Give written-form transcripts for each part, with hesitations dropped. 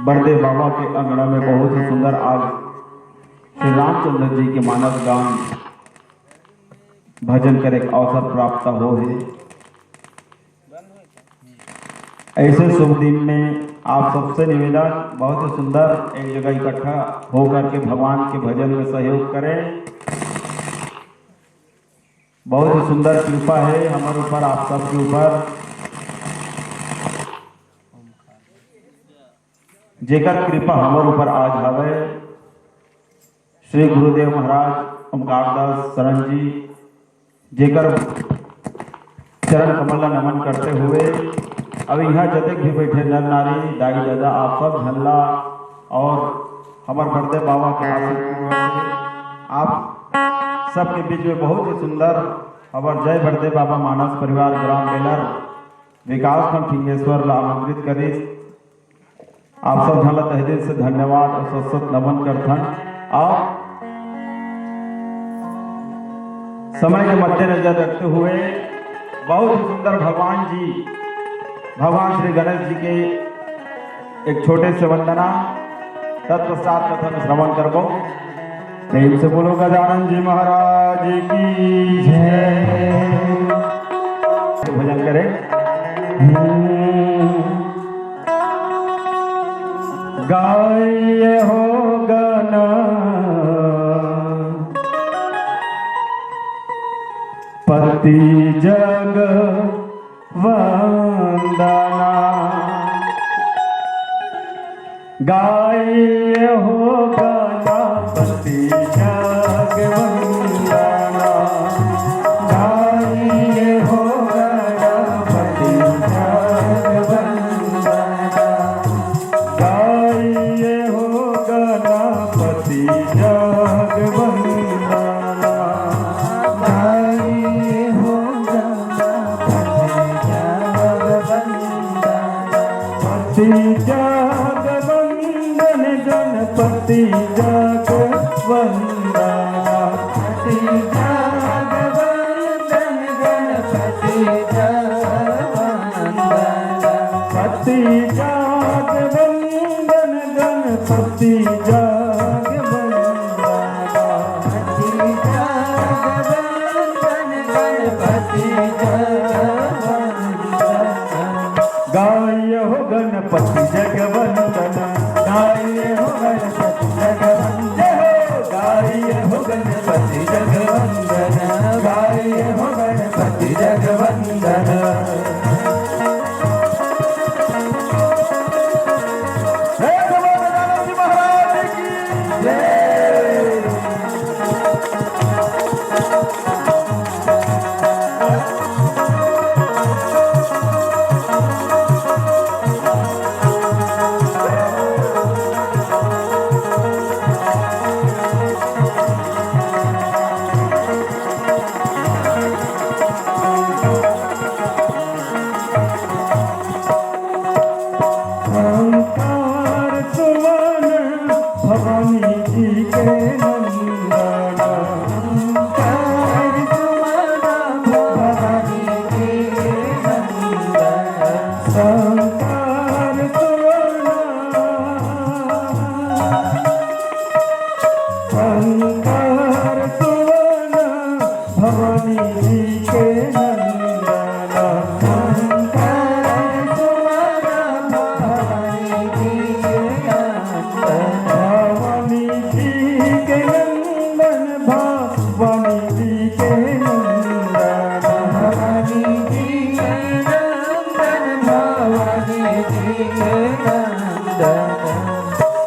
बड़देव बाबा के अंगना में बहुत ही सुंदर आज श्री रामचंद्र जी के मानस गान भजन करे अवसर प्राप्त हो है। ऐसे शुभ दिन में आप सबसे निवेदन बहुत ही सुंदर एक जगह इकट्ठा होकर के भगवान के भजन में सहयोग करें। बहुत ही सुंदर कृपा है हमारे ऊपर, आप सबके ऊपर, जेकर कृपा हमारे ऊपर आज हवे। श्री गुरुदेव महाराज ओमकारदास शरण जी जेकर चरण कमल नमन करते हुए अब यहाँ जतक भी बैठे नर नारी दाई दादा आप सब झल्ला और हमारे बड़देव बाबा के आप सबके बीच में बहुत ही सुंदर हमार जय बड़देव बाबा मानस परिवार ग्राम बेलर विकास खंड फिंगेश्वर ला आमंत्रित करी। आप सब झल्ला तहे दिल से धन्यवाद और सत नमन करथन। और समय के मद्देनजर रखते हुए बहुत ही सुंदर भगवान श्री गणेश जी के एक छोटे से वंदना तत्पश्चात कथन श्रवण करबो। प्रेम से बोलो गजानन जी महाराज की जय। भजन करें। गाय हो गना पति जग वंदना, गाय हो गना पति जग वंदना, गाय हो गना पति जग वंदना, गाय हो गणपति जग वंदना, गाय हो गणपति जग वंदन, गणपति जग वंदना, पति जग वंदन, गणपति जग वंदना, पति जग वंदन, गणपति जग वंदना, पति जग वंदन, गणपति जग वंदना, गाय हो गणपति जग वंदना, गाय हो गणपति जग वंदना, गाय हो गणपति जग वंदना, गाय हो गणपति जग वंदना।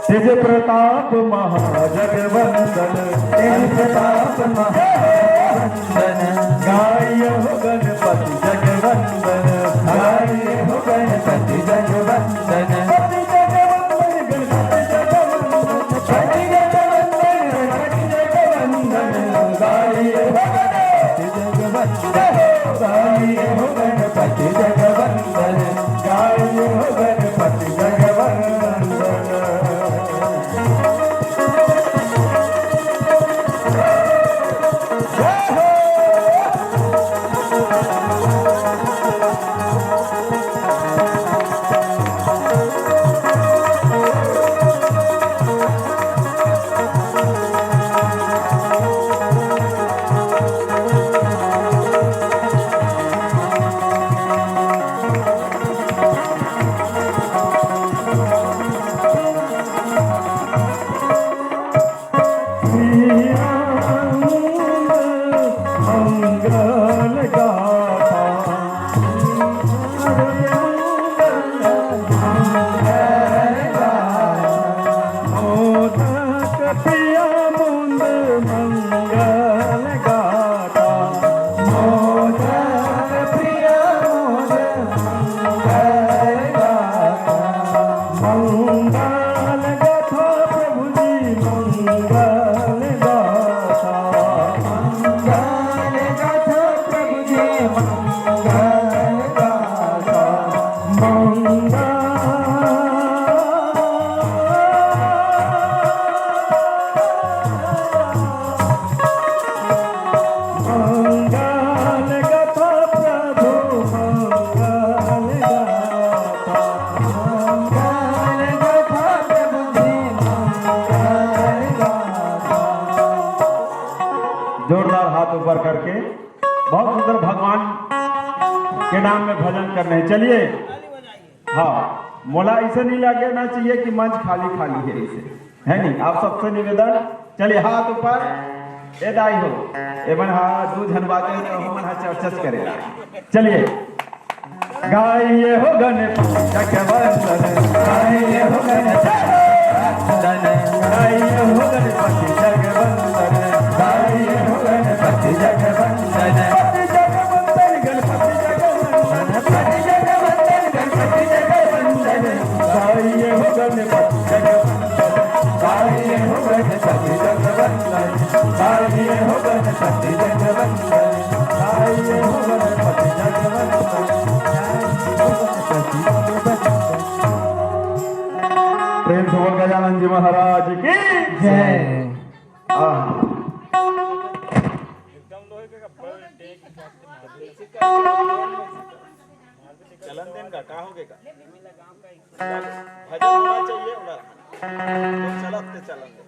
तेज प्रताप महाजगवंदन, तेज प्रताप महाजगवंदन, गाय हो गणपति जगवंदन, गाय हो गणपति जगवंदन, पति जगवंदन, गणपति जगवंदन, पति जगवंदन, गणपति जगवंदन, गाय हो गणपति जगवंदन, गाय हो गणपति जगवंदन, गाय हो गणपति जगवंदन। जय हो जोरदार हाथ ऊपर करके बहुत सुंदर भगवान के नाम में भजन करने। चलिए, हाँ, मोला ऐसे नहीं लगना चाहिए कि मंच खाली खाली है, इसे है नहीं। आप सबसे निवेदन, चलिए हाथ ऊपर, ए दाई हो, एवं हाँ दूध हनवाते तो हम चर्चा करेगा। चलिए, गाइए हो गणपति जगवंदन, गाइए हो गणपति गाइए हो गणपति जगवंदन, गाइए हो गणपति जगवंदन, पति जगवंदन गणपति जगवंदन, पति जगवंदन गणपति जगवंदन, गाइए हो गणपति जगवंदन, गाइए हो गणपति जगवंदन, गाइए हो गणपति जगवंदन, गाइए हो गणपति जगवंदन। प्रेम से बोल गजानन जी महाराज की जय। चलन देन का हो गएगा भजन होना चाहिए उड़ा तो चलत के चलन दे।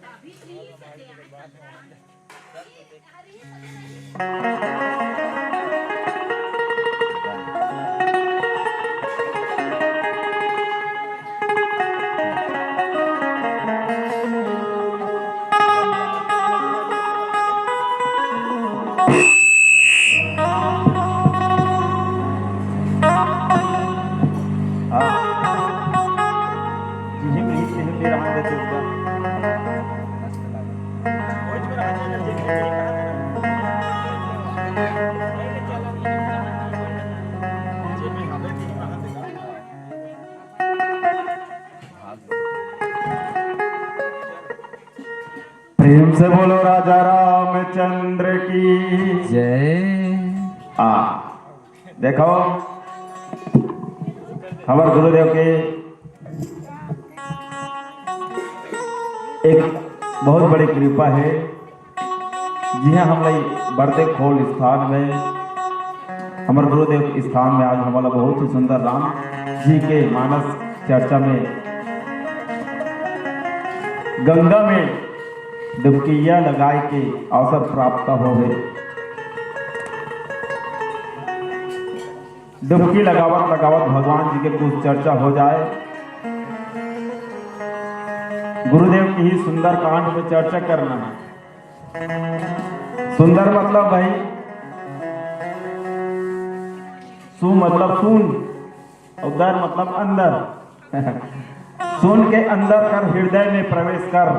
प्रेम से बोलो राजा रामचंद्र की जय। देखो, हमारे गुरुदेव के एक बहुत बड़ी कृपा है। जी हाँ, हम बढ़ते खोल स्थान में, हमारे गुरुदेव के स्थान में आज हमारा बहुत ही सुंदर राम जी के मानस चर्चा में गंगा में डुबकिया लगाए के अवसर प्राप्त हो गए। डुबकी लगावत लगावत भगवान जी के कुछ चर्चा हो जाए। गुरुदेव की ही सुंदर कांड में चर्चा करना है। सुंदर मतलब भाई, सु मतलब सुन, और दर मतलब अंदर। सुन के अंदर कर, हृदय में प्रवेश कर,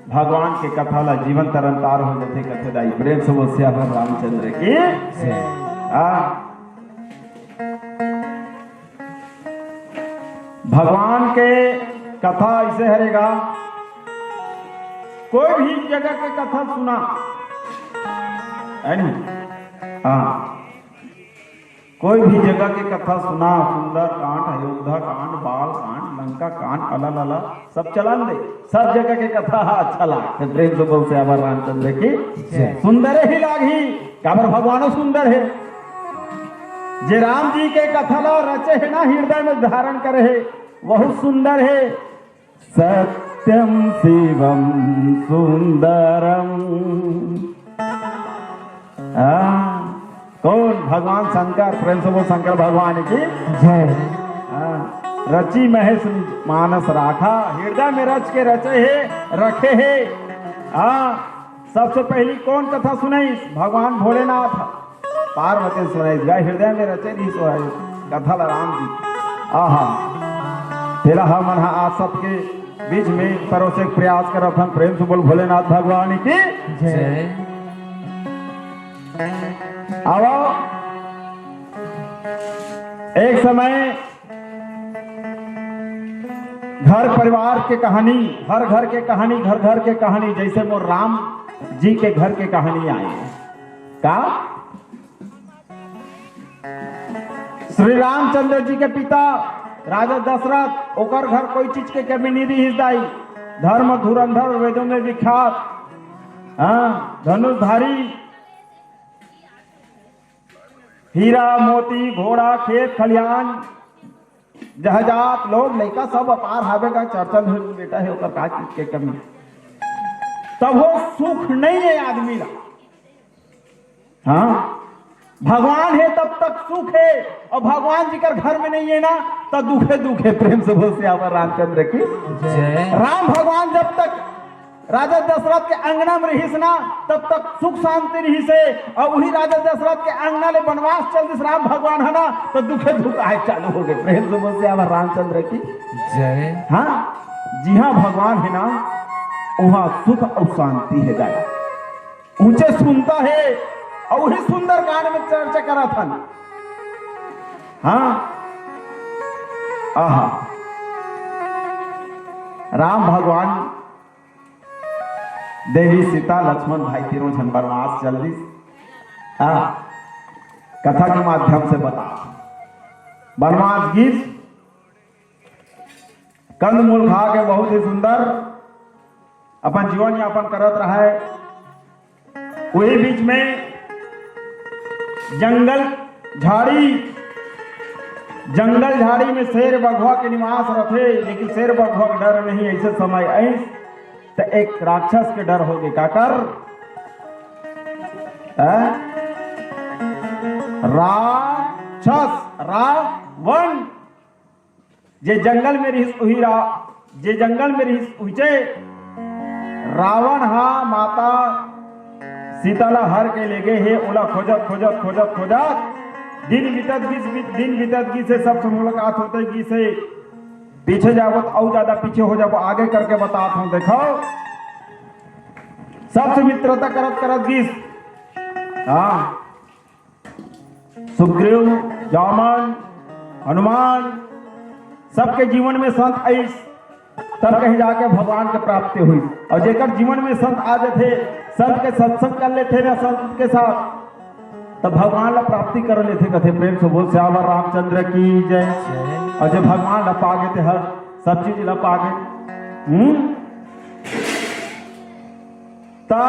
भगवान के कथा ला जीवन तरंतार हो जाते कथेदाई। प्रेम से वो श्यावर रामचंद्र की भगवान के कथा ऐसे हरेगा, कोई भी जगह के कथा सुना है नहीं। कोई भी जगह के कथा सुना, सुंदर कांड, अयोध्या कांड, बाल कांड, लंका कांड, अला सब चलान दे, सब जगह के कथा अच्छा लाग। प्रेम से बोल श्यावर रामचंद्र की सुंदर ही लागी। काबर भगवानो सुंदर है। जे राम जी के कथा ला रचे है ना, हृदय में धारण करे है, बहुत सुंदर है। सत्यम शिवम सुंदरम। कौन? भगवान शंकर। प्रेम से वो शंकर भगवान की जय। रची महेश मानस राखा, हृदय में रच के रचे है, रखे है। सबसे पहली कौन कथा सुनाई? भगवान भोलेनाथ पार्वती सुनाई, हृदय में रचे दी कथा राम जी। तेरा हम आज सबके बीच में परोसे प्रयास करत हम। प्रेम से बोल भोलेनाथ भगवान की जय। आओ, एक समय घर परिवार के कहानी, हर घर के कहानी, घर घर के कहानी, जैसे वो राम जी के घर के कहानी आई है। का श्री रामचंद्र जी के पिता राजा दशरथ, ओकर घर कोई चीज के कमी नहीं रही दाई, धर्म धुरंधर, वेदों में विख्यात, धनुषधारी, हीरा मोती घोड़ा खेत खलियान जहाजात लोग लड़का सब अपार हावे का चर्चा बेटा है, ओकर का चीज के कमी। तब वो सुख नहीं है आदमी ला। हाँ, भगवान है तब तक सुख है, और भगवान जी कर घर में नहीं है ना तब दुखे दुखे। प्रेम से बोल सियावर रामचंद्र की जय। राम भगवान जब तक राजा दशरथ के अंगना में रहीस ना तब तक सुख शांति रही से, और वही राजा दशरथ के अंगना ले वनवास चल दिस राम भगवान है ना तो दुखे दुख आए चालू हो गए। प्रेम से बोल सियावर रामचंद्र की जय। हाँ, जी हाँ, भगवान है ना वहां सुख और शांति है दाया, ऊंचे सुनता है, और वही सुंदर कांड में चर्चा करा था। हाँ, आहा, राम भगवान देवी सीता लक्ष्मण भाई तीनों जन वनवास चल दी। कथा के माध्यम से बता वनवास गीत कंद मूल खा के बहुत ही सुंदर अपन जीवन यापन करत रहा है। वही बीच में जंगल झाड़ी में शेर बघवा के निवास रखे, लेकिन शेर बघवा के डर नहीं, ऐसे समय आई तो एक राक्षस के डर हो गए। का कर राक्षस रावण जे जंगल में रही जे जंगल में रही उचे रावण हा माता सीताला हर के ले गए है। ओला खोजत खोजत खोजत खोजत दिन बीतत गी से सब मुलाकात होते गी से पीछे जाओ और ज्यादा पीछे हो जाओ, आगे करके बताता हूं। देखो सबसे मित्रता करत करत गी। हाँ, सुग्रीव, जामन, हनुमान सबके जीवन में संत आई, तब कहीं जाके भगवान के प्राप्ति हुई। और जेकर जीवन में संत आ जाते, संत के सत्संग कर लेते ना संत के साथ, तब भगवान ला प्राप्ति कर लेते। कथे प्रेम से बोल श्यावर रामचंद्र की जय। और जब भगवान ला पा गए थे, हर सब चीज ला पा गए। ता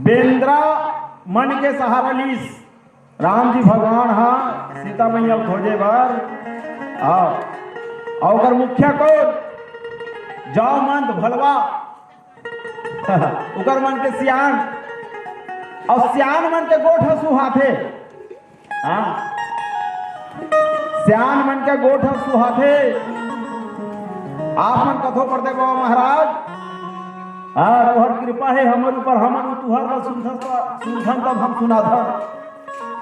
बेंद्रा मन के सहारा लीस राम जी भगवान हाँ सीता मैया खोजे बार और मुखिया को जाओ मंद भलवा उकर मन के सियान, और सियान मन के गोठ सुहाथे। हाँ, सियान मन के गोठ सुहाथे। आप मन कथो कर दे बाबा महाराज, और कृपा है हमर ऊपर, हमर तुहर सुनथन तब हम सुना था।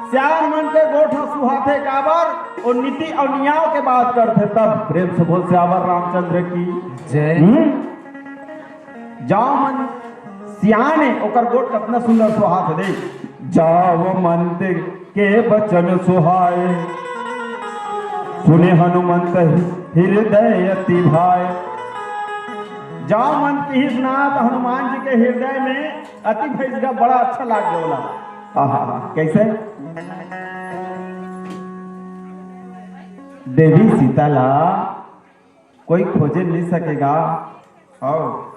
सियान मन के गोठ सुहाथे काबर और नीति और न्याय के बात करते, तब प्रेम से बोल श्यावर रामचंद्र की जय। जाओ मन सियाने ओकर गोट कितना सुंदर सुहात दे। जाओ मंत के बचन सुहाए, सुने हनुमंत हृदय अति भाए। जाओ मन की ही नाथ हनुमान जी के हृदय में अति भैस का बड़ा अच्छा लाग गया। आहा, कैसे देवी सीता ला कोई खोजे नहीं सकेगा, और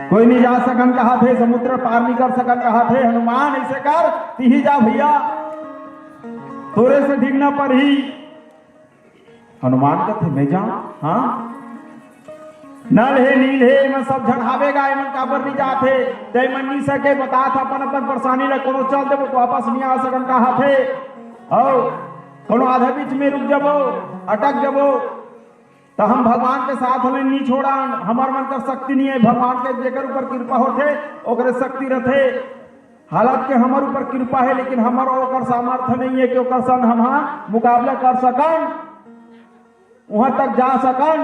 कोई नहीं जा सकन कहा थे, समुद्र पार नहीं कर सकन कहा थे। हनुमान ऐसे कर ही जा भैया, तोरे से ढीगना पर ही। हनुमान का थे मैं जाऊं। हाँ, नल है नील है मैं सब झड़ावेगा, एमन काबर नहीं जाते, ते मन नहीं सके बता था अपन अपन परेशानी ला कोनो चल देबो तो वापस नहीं आ सकन कहा थे। और कोनो आधा बीच में रुक जाबो, अटक जाबो तो हम भगवान के साथ हमें नहीं छोड़ा। हमार मन का शक्ति नहीं है, भगवान के जेकर ऊपर कृपा होते ओकरे शक्ति रहते। हालात के हमारे ऊपर कृपा है, लेकिन हमारा ओकर सामर्थ्य नहीं है कि ओकर संग हम मुकाबला कर सकन, वहां तक जा सकन।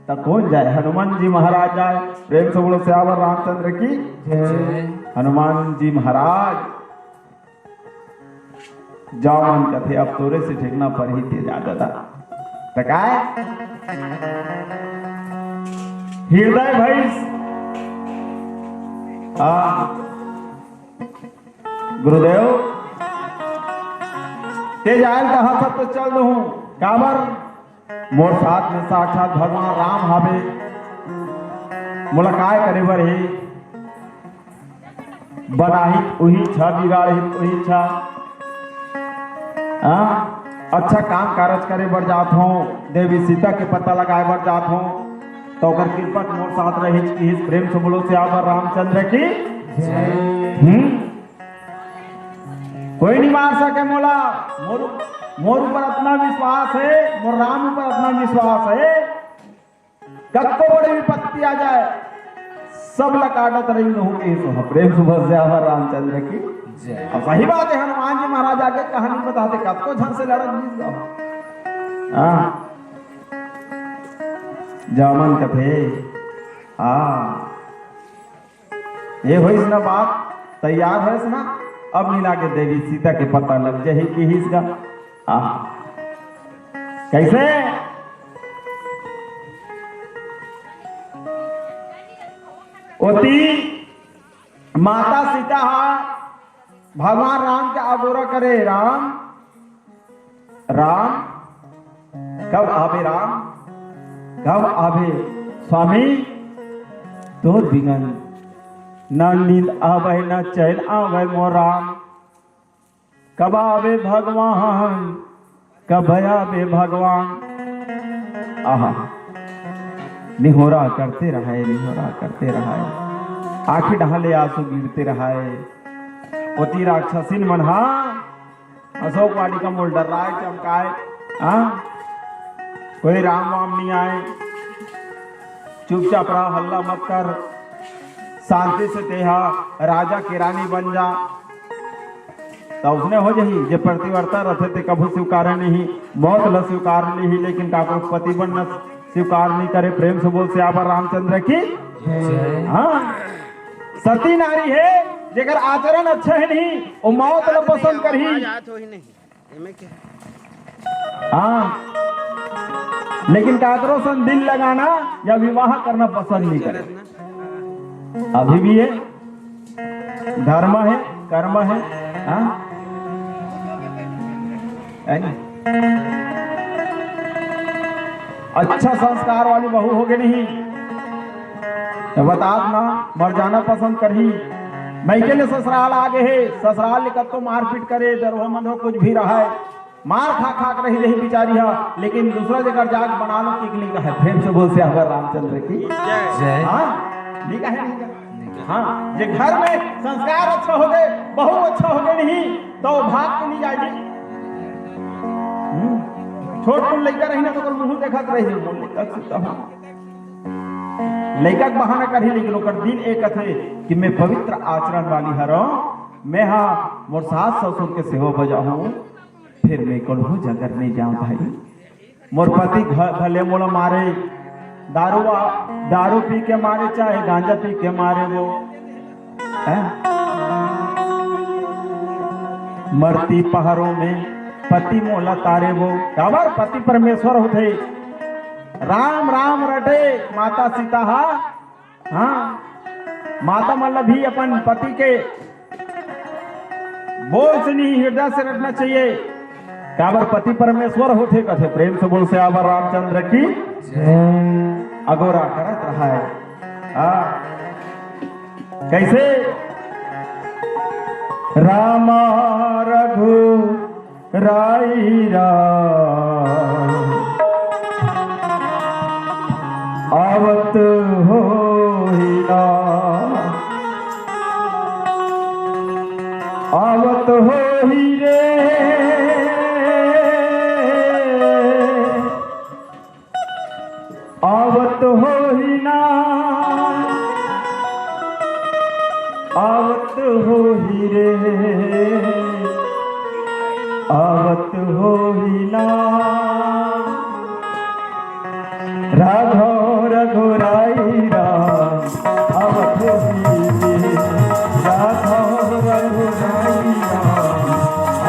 तब कौन जाए? हनुमान जी महाराज जाए। प्रेम से बोलो श्यावर रामचंद्र की जय। हनुमान जी महाराज जाओ मन कथे अब तोरे से ठेकना पर ही ते जा दादा। तो काय हृदय भैस गुरुदेव ते जायल कहा सब तो चल दू काबर मोर साथ में साक्षात भगवान राम हावे मोला काय करे बर हे बनाही वही इच्छा बिगाड़ी वही इच्छा अच्छा काम कारज करे बर जात हूँ देवी सीता के पता लगाए बर जात हूँ तो अगर कृपा मोर साथ रहे कि इस प्रेम से बोलो श्यावर रामचंद्र की कोई नहीं मार सके मोला मोर ऊपर अपना विश्वास है मोर राम ऊपर अपना विश्वास है कत्तो बड़ी विपत्ति आ जाए सब लकाटत रही होगी तो प्रेम सुबह श्यावर रामचंद्र की अब सही बात है हनुमान जी महाराज आके कहानी बताते कब को झन से लड़त बीत जाओ जामन कथे ये हुई ना बात तैयार है ना अब मिला के देवी सीता के पता लग जाए कि इसका कैसे ओती माता सीता भगवान राम के आगोरा करे राम राम कब आवे राम कब आवे स्वामी तो बिगन न नींद आवे न चैन आवे मोर राम कब आवे भगवान कब आवे भगवान आहा निहोरा करते रहे आखिर ढाले आंसू गिरते रहे ओती राक्षसीन मन अशोक वाड़ी का मोल डर रहा है चमकाए कोई राम वाम नहीं आए चुपचाप रहा हल्ला मत कर शांति से तेहा राजा की रानी बन जा तो उसने हो जही जे प्रतिवर्ता रथे ते कभू स्वीकार नहीं बहुत ल स्वीकार ली लेकिन काको पति बन न स्वीकार नहीं करे प्रेम से बोल श्यावर रामचंद्र की सती नारी है जेकर आचरण अच्छा है नहीं वो मौत न पसंद कर ही लेकिन काकरो सन दिल लगाना या विवाह करना पसंद नहीं करे अभी भी है धर्म है कर्म है अच्छा संस्कार वाली बहू हो गई नहीं तो बता ना मर जाना पसंद कर ही मैं के लिए ससुराल आगे है ससुराल लेकर तो मारपीट करे दरोह मन हो कुछ भी रहा है मार खा खा कर रही बिचारी है लेकिन दूसरा जगह जाग बना लो टिकली का है प्रेम से बोल से अगर रामचंद्र की जय ठीक है जे घर में संस्कार अच्छा हो गए बहु अच्छा हो गए नहीं तो भाग के नहीं जाएगी छोट कुल लड़का रही ना तो मुंह देखा रही लड़का बहाना कर ही लेकिन ओकर दिल एक थे कि मैं पवित्र आचरण वाली हरो मैं मोर सास ससुर के सेवा बजाऊं फिर मैं कलहू जगर नहीं जाऊं भाई मोर पति भले मोला मारे दारू पी के मारे चाहे गांजा पी के मारे वो मरती पहाड़ों में पति मोला तारे वो काबर पति परमेश्वर होते राम राम रटे माता सीता माता मतलब भी अपन पति के बोल से नहीं हृदय से रटना चाहिए काबर पति परमेश्वर होते कथे प्रेम से बोल से आवर रामचंद्र की अगोरा करत रहा है कैसे राम रघु राई आवत हो आवत हो ही रे आवत हो ही ना आवत हो ही रे आवत हो ही ना राघव रघुराई राम आवत हो ही रे राघव रघुराई राम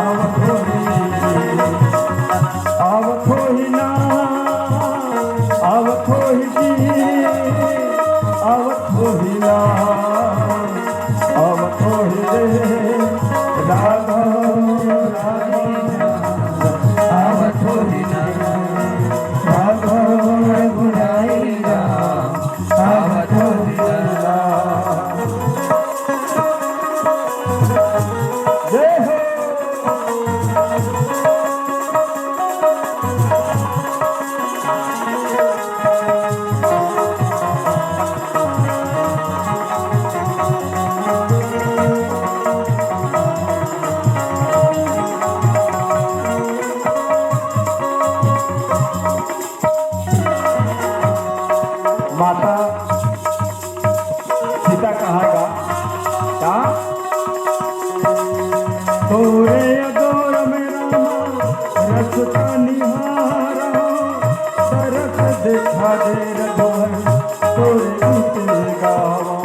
आवत हो ही रे आवत हो ही ना अब थोड़ी देर राघव राघव अब थोड़ी राघव रघुराई राम, अब थोड़ी जय हो। माता सीता कहागा क्या तोरे अगोर में रामा रस का निहारा तरस देखा दे रघुवर तोरे गीत गावा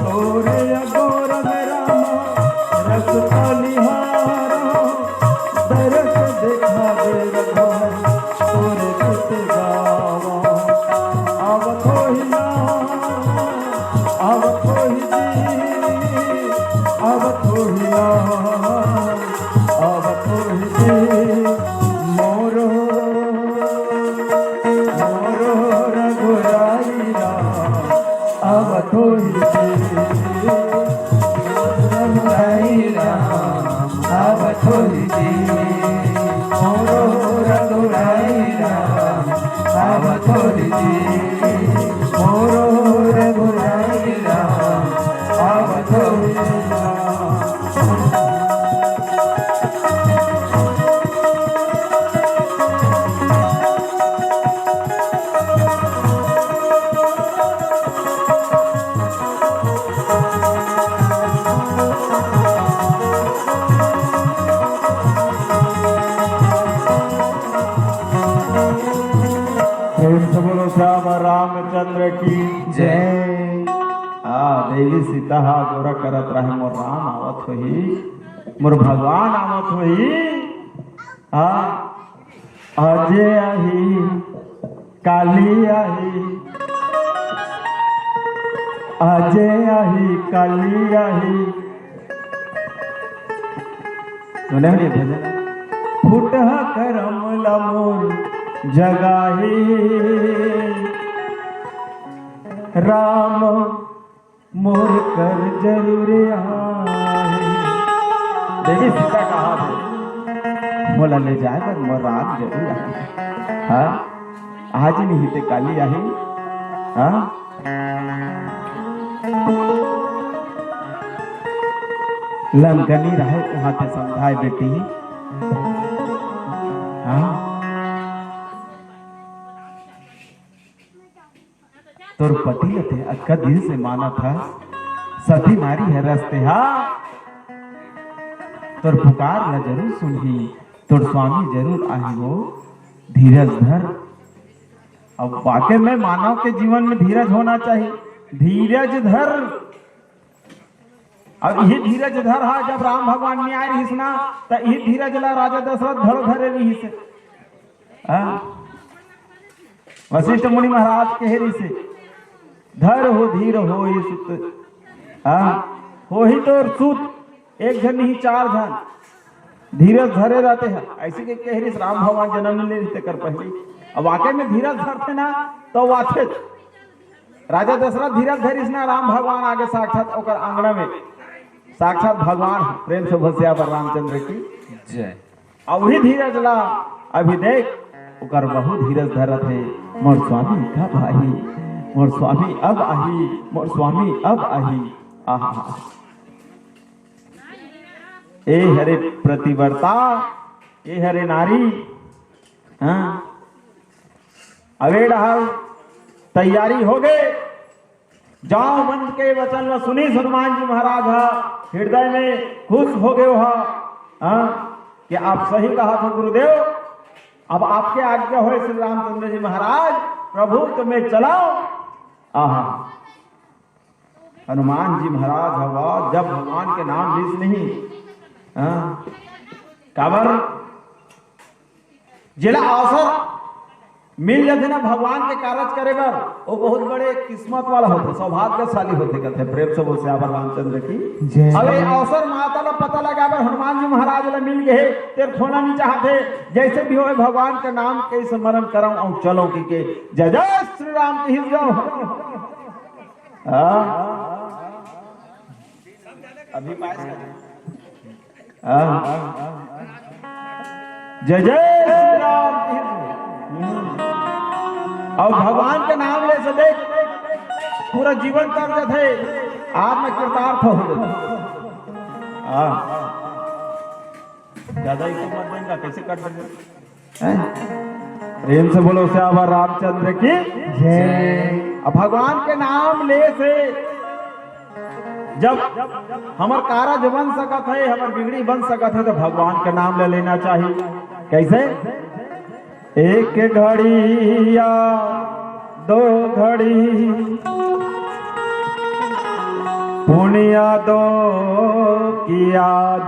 तोरे अगोर में रामा रस का निहारा तरस देखा दे रघुवर तोरे गीत गावा अब थोड़ी ना अब थोड़ी दी अब थोड़ी ना अब थोड़ी दी मोरो मोरो रघुराई राम अब थोड़ी दी रघुराई राम, अब थोड़ी मोरो रघुराई राम, अब थोड़ी मोरो रघुराई राम, अब थोड़ी प्रेम से बोलो श्याम रामचंद्र की जय। देवी सीता गोरा करत रहे मोर राम आवत होई मोर भगवान आवत होई अजय आही काली आही अजय आही काली आही सुने हो ये भजन फुटहा करमला मोर जगाही राम मोर कर जरूर आए। देवी सीता कहा थे बोला ले जाए पर मोर राम जरूर आए। हाँ आज ही नहीं थे काली आई। हाँ लंकनी रहे वहां ते समझाए बेटी। हाँ तोर पति थे अक्का दिल से माना था सती नारी है रस्ते। हाँ तोर पुकार न जरूर सुनही तोर स्वामी जरूर आही हो धीरज धर। अब वाकई में मानव के जीवन में धीरज होना चाहिए। धीरज धर। अब ये धीरज धर हा जब राम भगवान न्याय रहीस ना तो ये धीरज ला राजा दशरथ धर धरे रहीस। वशिष्ठ मुनि महाराज कहे रही से धर हो धीर हो सुत। हो ही तो सुत एक जन नहीं चार जन धीरज धरे रहते हैं। ऐसे के कह रही राम भगवान जन्म ले रहते कर पहले। अब वाकई में धीरज धरते ना तो वाथे राजा दशरथ धीरज धरिस ना राम भगवान आगे साक्षात ओकर आंगना में साक्षात भगवान प्रेम से भसिया पर रामचंद्र की जय। अब वही धीरज ला अभी देख ओकर बहु धीरज धरत है। मोर स्वामी कब आई मोर स्वामी अब आही मोर स्वामी अब आही। आहा ए हरे प्रतिवर्ता ए हरे नारी। हाँ अवेड़ तैयारी हो गए जाओ मन के वचन व सुनी हनुमान जी महाराज हृदय में खुश हो गए कि आप सही कहा था गुरुदेव। अब आपके आज्ञा हो श्री रामचंद्र जी महाराज प्रभु तुम्हें चलाओ। आहा हनुमान जी महाराज हवा जब भगवान के नाम लीस नहीं काबर जिला अवसर मिल जाते ना भगवान के कार्य करे बर वो बहुत बड़े किस्मत वाला होते, सौभाग्यशाली होते कहते प्रेम से बोल श्यावर रामचंद्र की जय। अबे अवसर माता ला पता लगा बर हनुमान जी महाराज ला मिल गए तेरे खोना नहीं चाहते, जैसे भी हो भगवान का नाम के स्मरण करऊं और चलो की के जय जय श्री राम की जाओ। अभी पास जय जय श्री राम की। और भगवान के नाम ले से देख पूरा जीवन कर जाते आप में कृतार्थ हो जाते। ज्यादा ही मत देंगे कैसे कर देंगे, प्रेम से बोलो श्यावर रामचंद्र की जय। अब भगवान के नाम ले से जब हमार कारज बन सकत है, हमार बिगड़ी बन सकत है, तो भगवान के नाम ले लेना चाहिए। कैसे? एक घड़ी या दो घड़ी पुनिया दो की याद,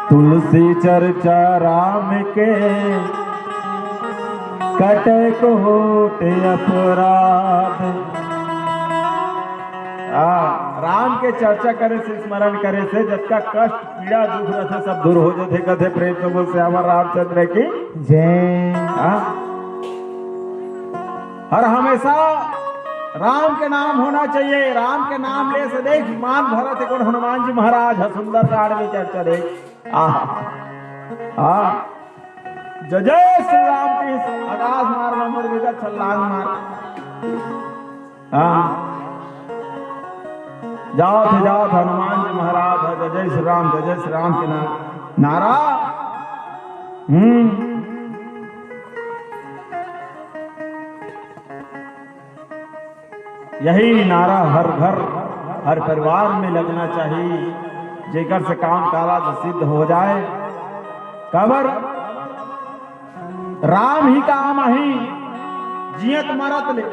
तुलसी चर्चा राम के कटे कोट अपराध। राम के चर्चा करे से स्मरण करे से जिसका कष्ट पीड़ा दुख रहते सब दूर हो जाते कहते प्रेम से बोल श्यावर रामचंद्र की जय। हर हमेशा राम के नाम होना चाहिए। राम के नाम ले से देख मान भरत कौन हनुमान जी महाराज सुंदर कांड में चर्चा देख जय जय श्री राम की आकाश मार नंबर विगत छलांग मार। जाओ हनुमान जी महाराज जय जय श्री राम के नारा। यही नारा हर घर हर परिवार में लगना चाहिए, जेकर से काम काज सिद्ध हो जाए। कबर राम ही काम ही जियत मरत ले।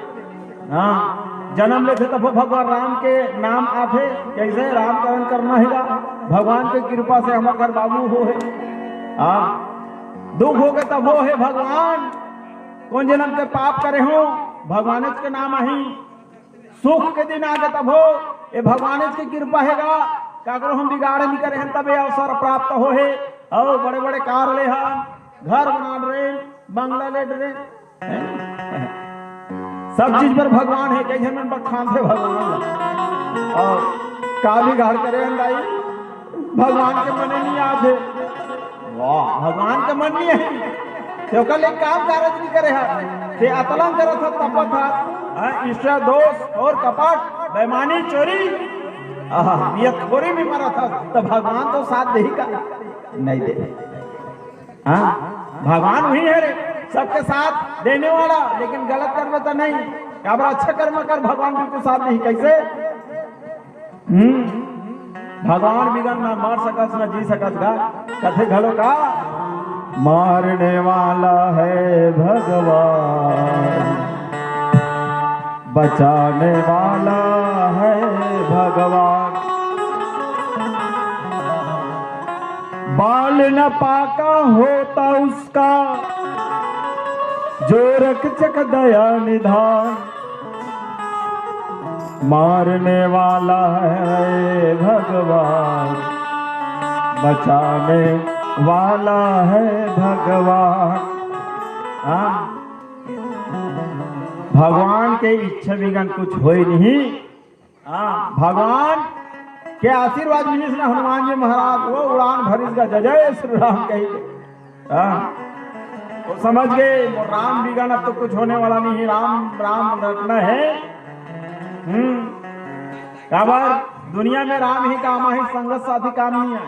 जन्म लेते तब भगवान राम के नाम आते, कैसे राम करण करना है भगवान की कृपा से हमारे घर बाबू हो है। दुख हो गए तब वो है भगवान कौन जन्म के पाप करे हो भगवान के नाम ही। सुख के दिन आगे तब हो ये भगवान की कृपा हैगा, काकरो हम बिगाड़ नहीं करे हैं तब ये अवसर प्राप्त हो है। और बड़े बड़े कार ले हम घर बना रहे बंगला ले रहे सब चीज पर भगवान है, कहीं हम पर खान थे भगवान और का बिगाड़ करे अंदाई भगवान के मन नहीं आते। वाह भगवान के मन नहीं है तो कल एक काम कारज नहीं करे है ते अतलन करे था तप था ईश्वर दोष और कपट बेईमानी चोरी ये खोरी में मरा था तो भगवान तो साथ दे ही का नहीं दे। भगवान वही है रे सबके साथ देने वाला, लेकिन गलत कर्म तो नहीं काबर अच्छा कर्म कर भगवान बिल्कुल साथ नहीं। कैसे? भगवान बिगन ना मार सकत ना जी सकत का कथे घलो का मारने वाला है भगवान, बचाने वाला है भगवान। बाल न पाका होता उसका जो रक्षक दया निधान, मारने वाला है भगवान, बचाने वाला है भगवान। भगवान के इच्छा बिगन कुछ हो नहीं। भगवान के आशीर्वाद मिली ना हनुमान जी महाराज वो उड़ान भरी का जय जय श्री राम कही वो समझ गए राम बिगन अब तो कुछ होने वाला नहीं है, राम राम रखना है। काबर दुनिया में राम ही काम है, संगत साथी काम नहीं है।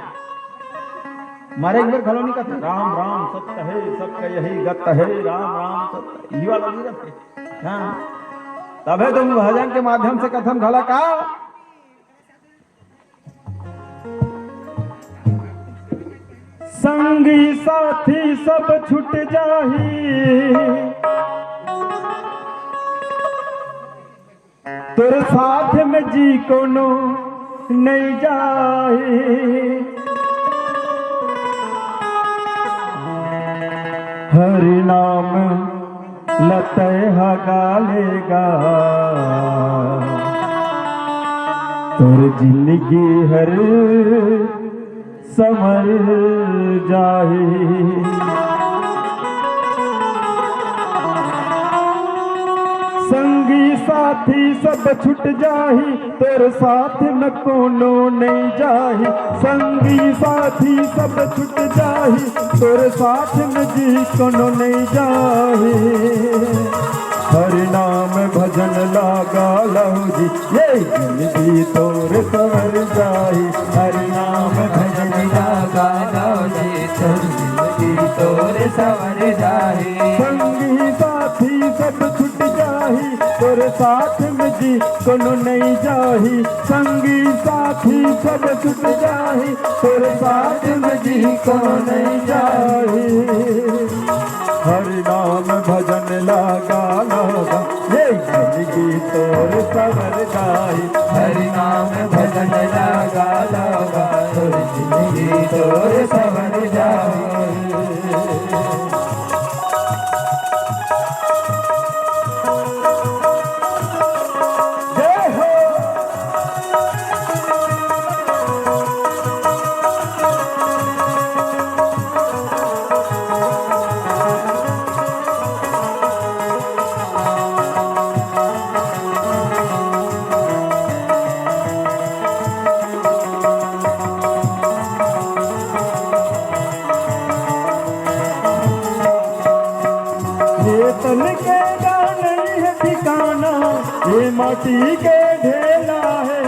मारे एक बार खलो नहीं कहते राम राम सत्य है सत्य यही गत है राम राम सत्य यही वाला नहीं रहते। तबे तुम भजन के माध्यम से कथन भला का संगी साथी सब छूट जाही, तोर साथ में जी कोनो नहीं जाही। हरि नाम लतह गालेगा तोर जिंदगी हर समर जाही। संगी साथी सब छुट जाही तोर साथ न कोनो नहीं जाही। संगी साथी सब छुट जाही तोर साथ न जी कोनो नहीं जाही। हरि नाम भजन लागा लहू जी ये जिंदगी तोर सवर जाही। हरि नाम भजन लागा लहू जी तोर जिंदगी तोर सवर जाही। संगी साथी सब छुट जाही तोर साथ में जी कोनो नहीं जाही। संगी साथी सब छुट जाही तोर साथ में जी कोनो नहीं जाही। हरि नाम भजन लागा लगा ये जिंदगी तोर सवर जाही। हरि नाम भजन लागा लगा तोर जिंदगी तोर सवर जाही। तन के नहीं है ठिकाना ये माटी के ढेला है।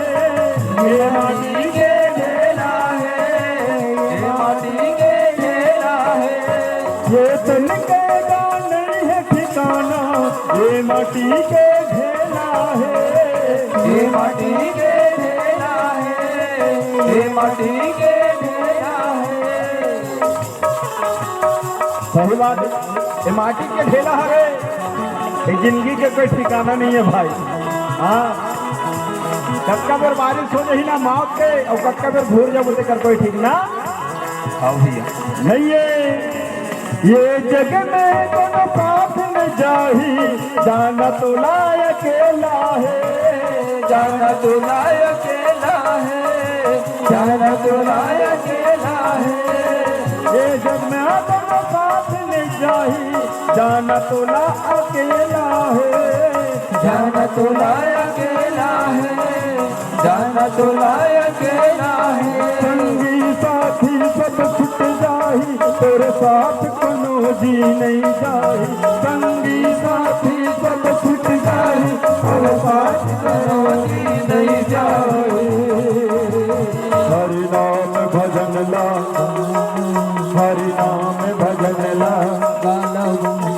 ये माटी के ढेला है। ये माटी के ढेला है। ये तन के नहीं है ठिकाना ये माटी के ढेला है। ये माटी के ढेला है। ये माटी के ढेला है। सही बात है ये माटी के ढेला है। जिंदगी के कोई ठिकाना नहीं है भाई। हाँ कक्का बेर बारिश हो रही ना मौत के और कक्का बेर भूर जब उसे कर कोई ठीक ना नहीं है। ये जग में कोनो साथ न जाही जाना तो लाय अकेला है। जाना तो लाय अकेला है। जाना तो लाय अकेला है। ये जग में कोनो साथ न जाही जाना तो ला अकेला है। जाना तो ला अकेला है। जाना तो ला अकेला है। संगी साथी सब छुट जाही तोरे साथ कोनो जी नहीं जाही। संगी साथी सब छुट जाही तोरे साथ कोनो जी नहीं जाही। हरि नाम भजन लागा हरि नाम भजन लागा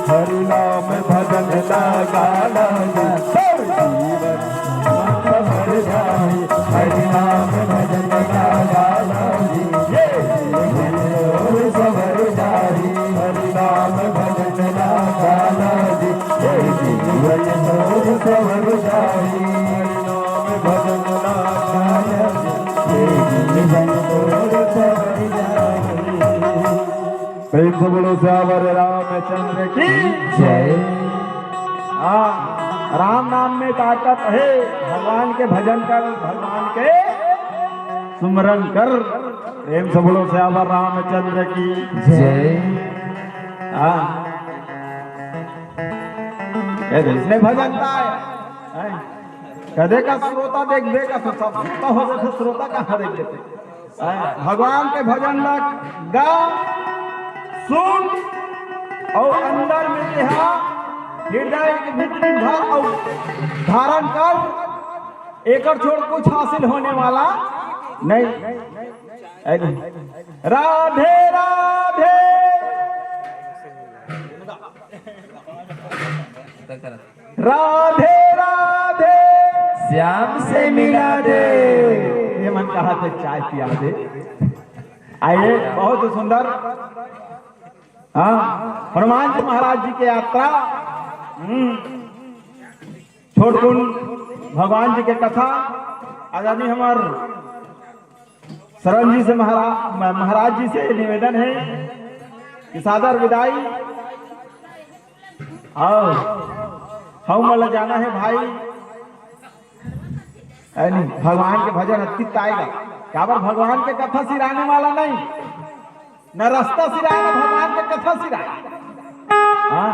हरि नाम भजन लागा जीवन सवर जाही। हरि नाम भजन लागा ये सवर जाही। हरि नाम भजन लागा ये जीवन सवर जाही। हरि नाम भजन लागा ये जीवन सवर जाही। प्रेम से बोलो श्यावर रामचंद्र की जय। राम नाम में ताकत है। भगवान के भजन कर भगवान के सुमरन कर। प्रेम से बोलो श्यावर रामचंद्र की जय। इसने भजन गाया कदे का श्रोता देख देगा तो सब श्रोता हो गए तो श्रोता कहाँ देख देते। भगवान के भजन गा सुन और अंदर में यहाँ हृदय के भीतरी भर और धारण कर एक छोड़ कुछ हासिल होने वाला नहीं। राधे राधे राधे राधे श्याम से मिला दे। ये मन कहा था चाय पिया दे। आइए बहुत सुंदर हनुमान जी महाराज जी की यात्रा छोटकुन भगवान जी के कथा आजादी हमार शरण जी से महाराज जी से निवेदन है कि सादर विदाई आओ हम वाला जाना है भाई नहीं भगवान के भजन अतीत आएगा क्या बार भगवान के कथा सिराने वाला नहीं न रास्ता सिराएगा भगवान के कथा सिराए हाँ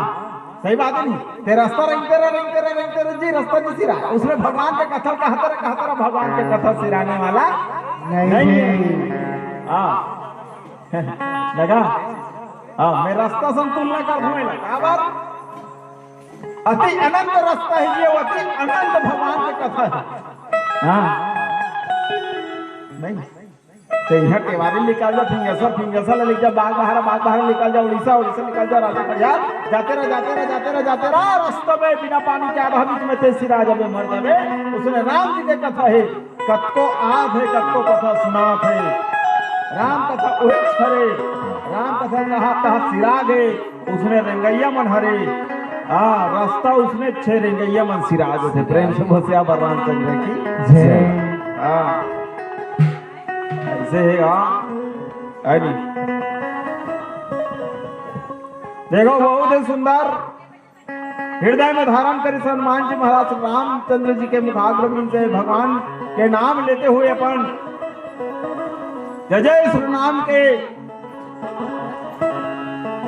सही बात है नहीं ते रास्ता रंगते रह जी रास्ता नहीं सिरा उसमें भगवान के कथा कहता भगवान के कथा सिराने वाला नहीं है हाँ लगा हाँ मैं रास्ता संतुलना कर दूंगा क्या बात अति अनंत रास्ता है ये अति अनंत भगवान की कथा है हाँ नहीं तो यहाँ केवारी निकाल जाओ फिंगसर लिख जाओ बाग बहारा निकाल जाओ उड़ीसा निकाल जाओ राजा पंजाब जाते रह रास्ते में बिना पानी के आधा बीच में तेज सिरा जब मर जावे उसने राम जी के कथा है कत्को आध है कत्को कथा सुनात है राम कथा उहे छरे राम कथा कहा सिरा गए उसने रंगैया मन हरे रास्ता उसने छह रेंगैया मन सिराज थे प्रेम से भसिया बर रामचंद्र की जय ऐसे है देखो बहुत ही सुंदर हृदय में धारण करी हनुमान जी महाराज रामचंद्र जी के मुखाग्र से भगवान के नाम लेते हुए अपन जय जय श्री नाम के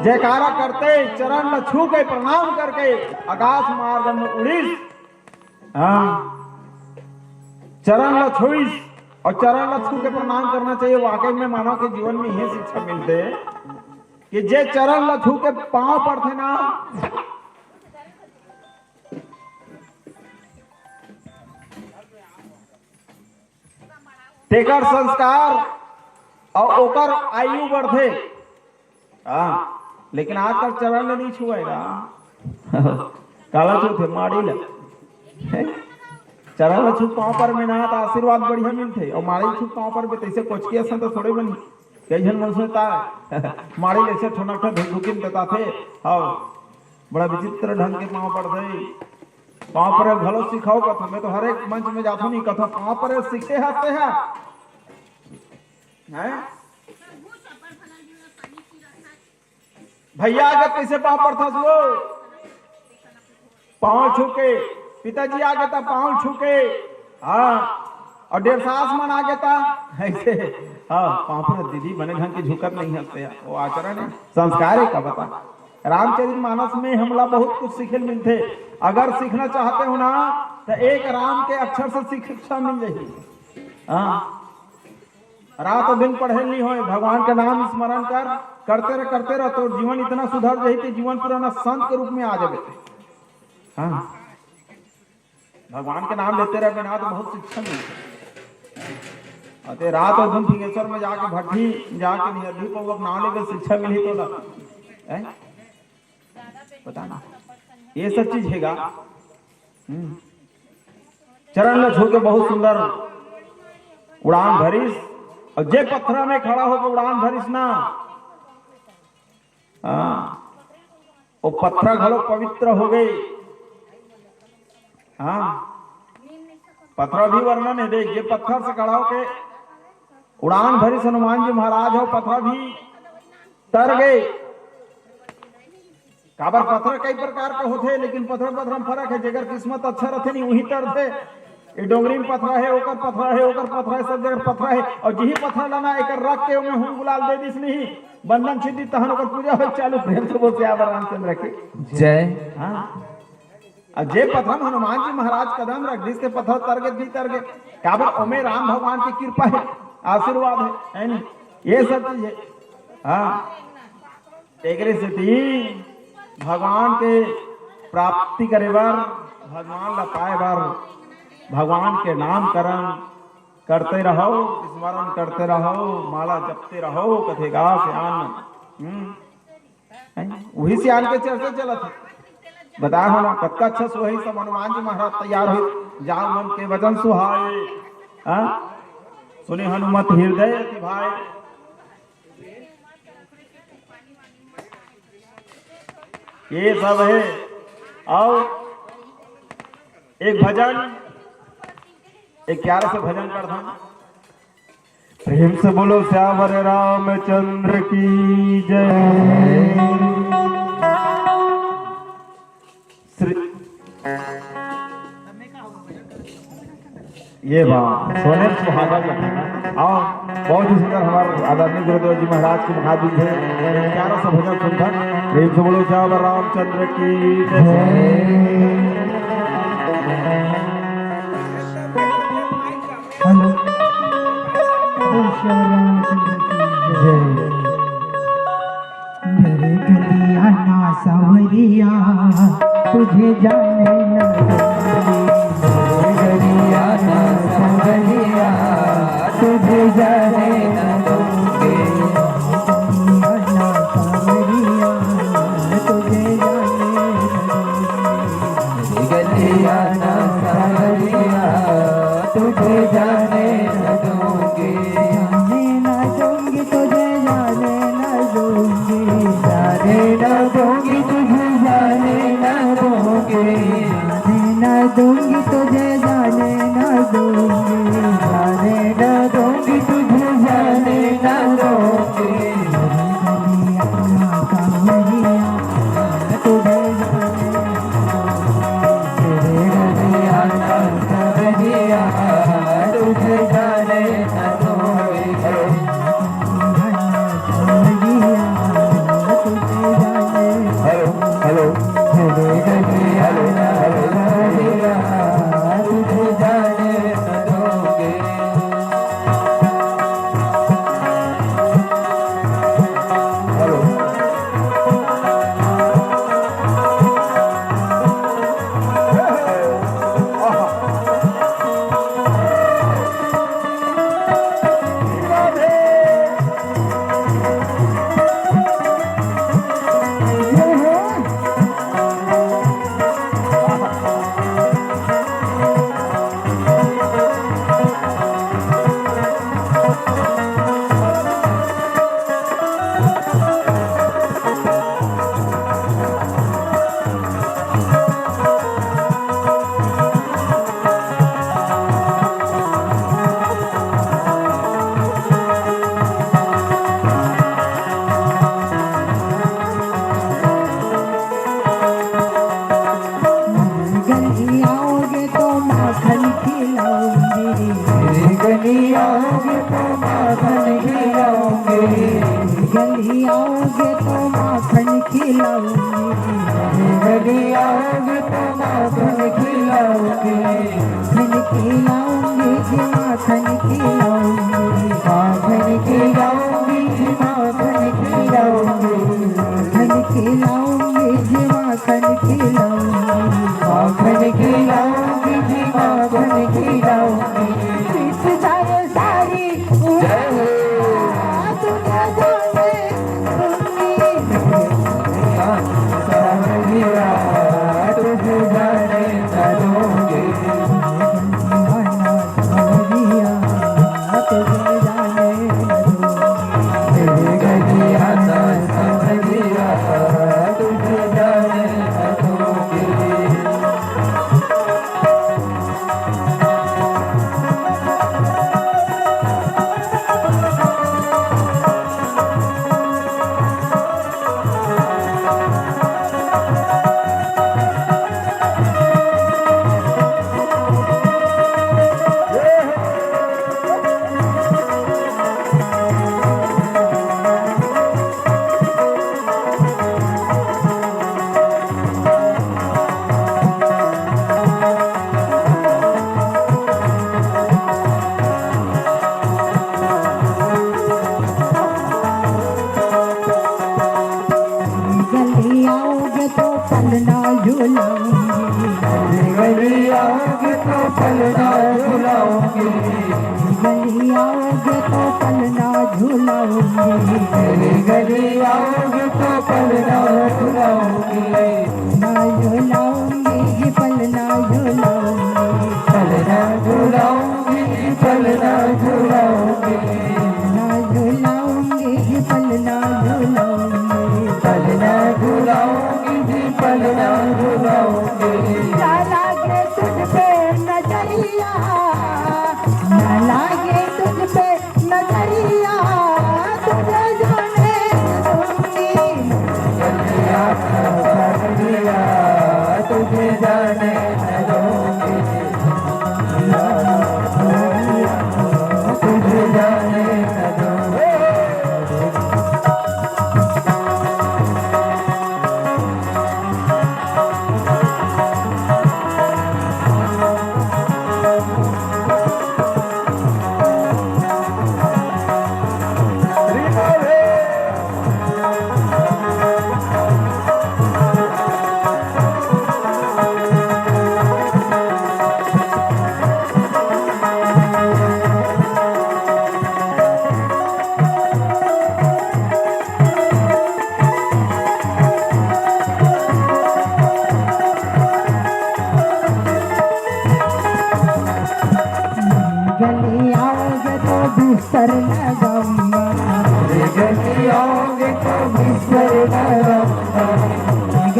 जयकारा करते चरण में छू के प्रणाम करके आकाश मार्ग में उड़ीस चरण में छुईस और चरण में छू के प्रणाम करना चाहिए वाकई में मानव के जीवन में यही शिक्षा मिलते कि जे चरण में छू के पांव पड़ते ना तेकर संस्कार और ओकर आयु बढ़े लेकिन आजकल चरण में नहीं छुएगा काला चूत है माड़ी ले चरण में छू पांव पर में ना तो आशीर्वाद बढ़िया मिलते और माड़ी छू पांव पर भी तैसे कोच के असन तो थोड़े बनी कई जन मन सोचता माड़ी ऐसे ठोना धुकिन देता थे और बड़ा विचित्र ढंग के पांव पर दे पांव पर भलो सिखाओ कथा मैं तो हर एक मंच में जाता नहीं कथा पांव पर सीखते हंसते हैं भैया आगे कैसे पांव पर था वो पांव छूके पिताजी आगे था पांव छूके हाँ और 1.5 मन आगे था ऐसे हाँ पांव पर दीदी बने ढंग की झुकत नहीं हंसते वो आचरण है संस्कार है का बता रामचरित मानस में हमला बहुत कुछ सीखे मिलते अगर सीखना चाहते हो ना तो एक राम के अक्षर से शिक्षा मिल जाएगी हाँ रात और दिन पढ़े नहीं हो भगवान का नाम स्मरण करते रह तो जीवन इतना सुधर जाए कि जीवन पुराना संत के रूप में आ जाए हाँ भगवान के नाम लेते रहे बिना तो बहुत शिक्षा मिलती रात और दिन सिंहेश्वर में जाके भट्टी जाके निधिपूर्वक नाम लेकर शिक्षा मिली तो पता ना ये सब चीज हैगा चरण में छू के बहुत सुंदर उड़ान भरीस और जे पत्थरा में खड़ा होकर उड़ान भरीस ना वो पत्थर घलो पवित्र हो गए हाँ पत्थर भी वर्णन है देख ये पत्थर से खड़ा होके उड़ान भरी हनुमान जी महाराज हो पत्थर भी तर गए काबर पत्थर कई प्रकार के होते लेकिन पत्थर में फर्क है जेकर किस्मत अच्छा रहते नहीं वही तर थे ये डोंगरी में पत्थर है ओकर पत्थर है ओकर पत्थर है सब जगह पत्थर है और जिही पत्थर लाना एक रख के उन्हें हुन गुलाल दे दिस नहीं बंधन सिद्धि तहन ओकर पूजा हो चालू प्रेम से बोलते आवर रामचंद्र के जय हाँ जे पत्थर हनुमान जी महाराज कदम रख दिस के पत्थर तर गए काबर ओमे राम भगवान की कृपा है आशीर्वाद है नहीं ये सब चीज है हाँ एकरे से भगवान के प्राप्ति करे बार भगवान ला पाए बार भगवान के नामकरण करते रहो स्मरण करते रहो माला जपते रहो कथेगा सियान वही सियान के चर्चा चला था बताया हो ना कत्का अच्छा वही सब हनुमान जी महाराज तैयार हो जाओ मन के वचन सुहाए सुने हनुमत हृदय अति भाई ये सब है और एक भजन एक प्यारे से भजन करता प्रेम से बोलो श्यावर रामचंद्र की जय ये बात सोने सुहागा का था ना। आओ बहुत ही सुंदर हमारे आदरणीय गुरुदेव जी महाराज के मुखाबिन थे प्यारा सा भजन सुनता प्रेम से बोलो श्याम रामचंद्र की जय। हेलो श्याम रामचंद्र की जय। मेरे गलिया ना सवरिया तुझे जाने न दूंगी। मेरे गलिया ना सवरिया तुझे जाने न दूंगी। गलिया ना सवरिया तुझे जाने न दूंगी। गलिया ना सवरिया तुझे जाने न दूंगी। जाने न दूंगी तुझे जाने न दूंगी। जाने न दूंगी तुझे जाने न दूंगी। जाने न दूंगी तुझे जाने न दूंगी। जाने न दूंगी तुझे जाने न दूंगी। गलिया ना सवरिया तुझे जाने न दूंगी। हेलो हेलो हेलो तुझे जाने न दूंगी। हेलो गलियाओगे तो माखन खिलाऊंगी। गलियाओगे तो माखन खिलाऊंगी। गलियाओगे तो माखन खिलाऊंगी। गलियाओगे तो माखन खिलाऊंगी। खन खिलाऊंगी जी माखन खिलाऊंगी। माखन खिलाऊंगी जी माखन खिलाऊंगी। खन खिलाऊंगी जी माखन खिलाऊंगी। माखन खिलाऊंगी जी माखन खिलाऊंगी। बीत जाए सारी जय हो तुझे जाने दूंगी। सवरिया तुझे जाने न दूंगी। सवरिया तुझे जाने न दूंगी। गलिया ना सवरिया तुझे जाने न दूंगी। गलियाओगे तो पलना झूलाऊंगी। गलियाओगे तो पलना झूलाऊंगी। गलियाओगे तो पलना झूलाऊंगी। गलियाओगे तो पलना झूलाऊंगी। ना झूलाऊंगी जी पलना झूलाऊंगी। पलना झूलाऊंगी जी पलना झूलाऊंगी। ना झूलाऊंगी जी पलना झूलाऊंगी। पलना झूलाऊंगी जी पलना झूलाऊंगी। ना लागे तुझ पे नजरिया। ना लागे तुझ पे नजरिया तुझे जाने दूंगी। गलिया ना सवरिया तुझे जाने न दूंगी।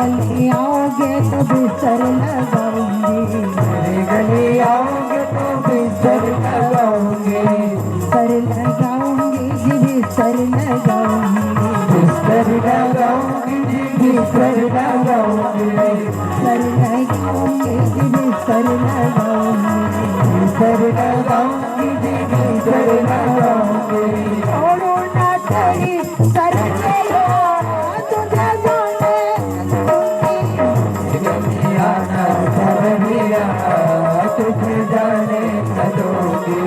गली आओगे तो बिस्तर लगाऊंगी, मेरे गली आओगे तो बिस्तर लगाऊंगी, बिस्तर लगाऊंगी जी बिस्तर लगाऊंगी, बिस्तर लगाऊंगी जी बिस्तर लगाऊंगी, बिस्तर लगाऊंगी जी बिस्तर लगाऊंगी, बिस्तर लगाऊंगी जी बिस्तर लगाऊंगी। छोड़ो ना तेरी सर पे तुझे जाने गलिया ना सवरिया तुझे जाने न दूंगी,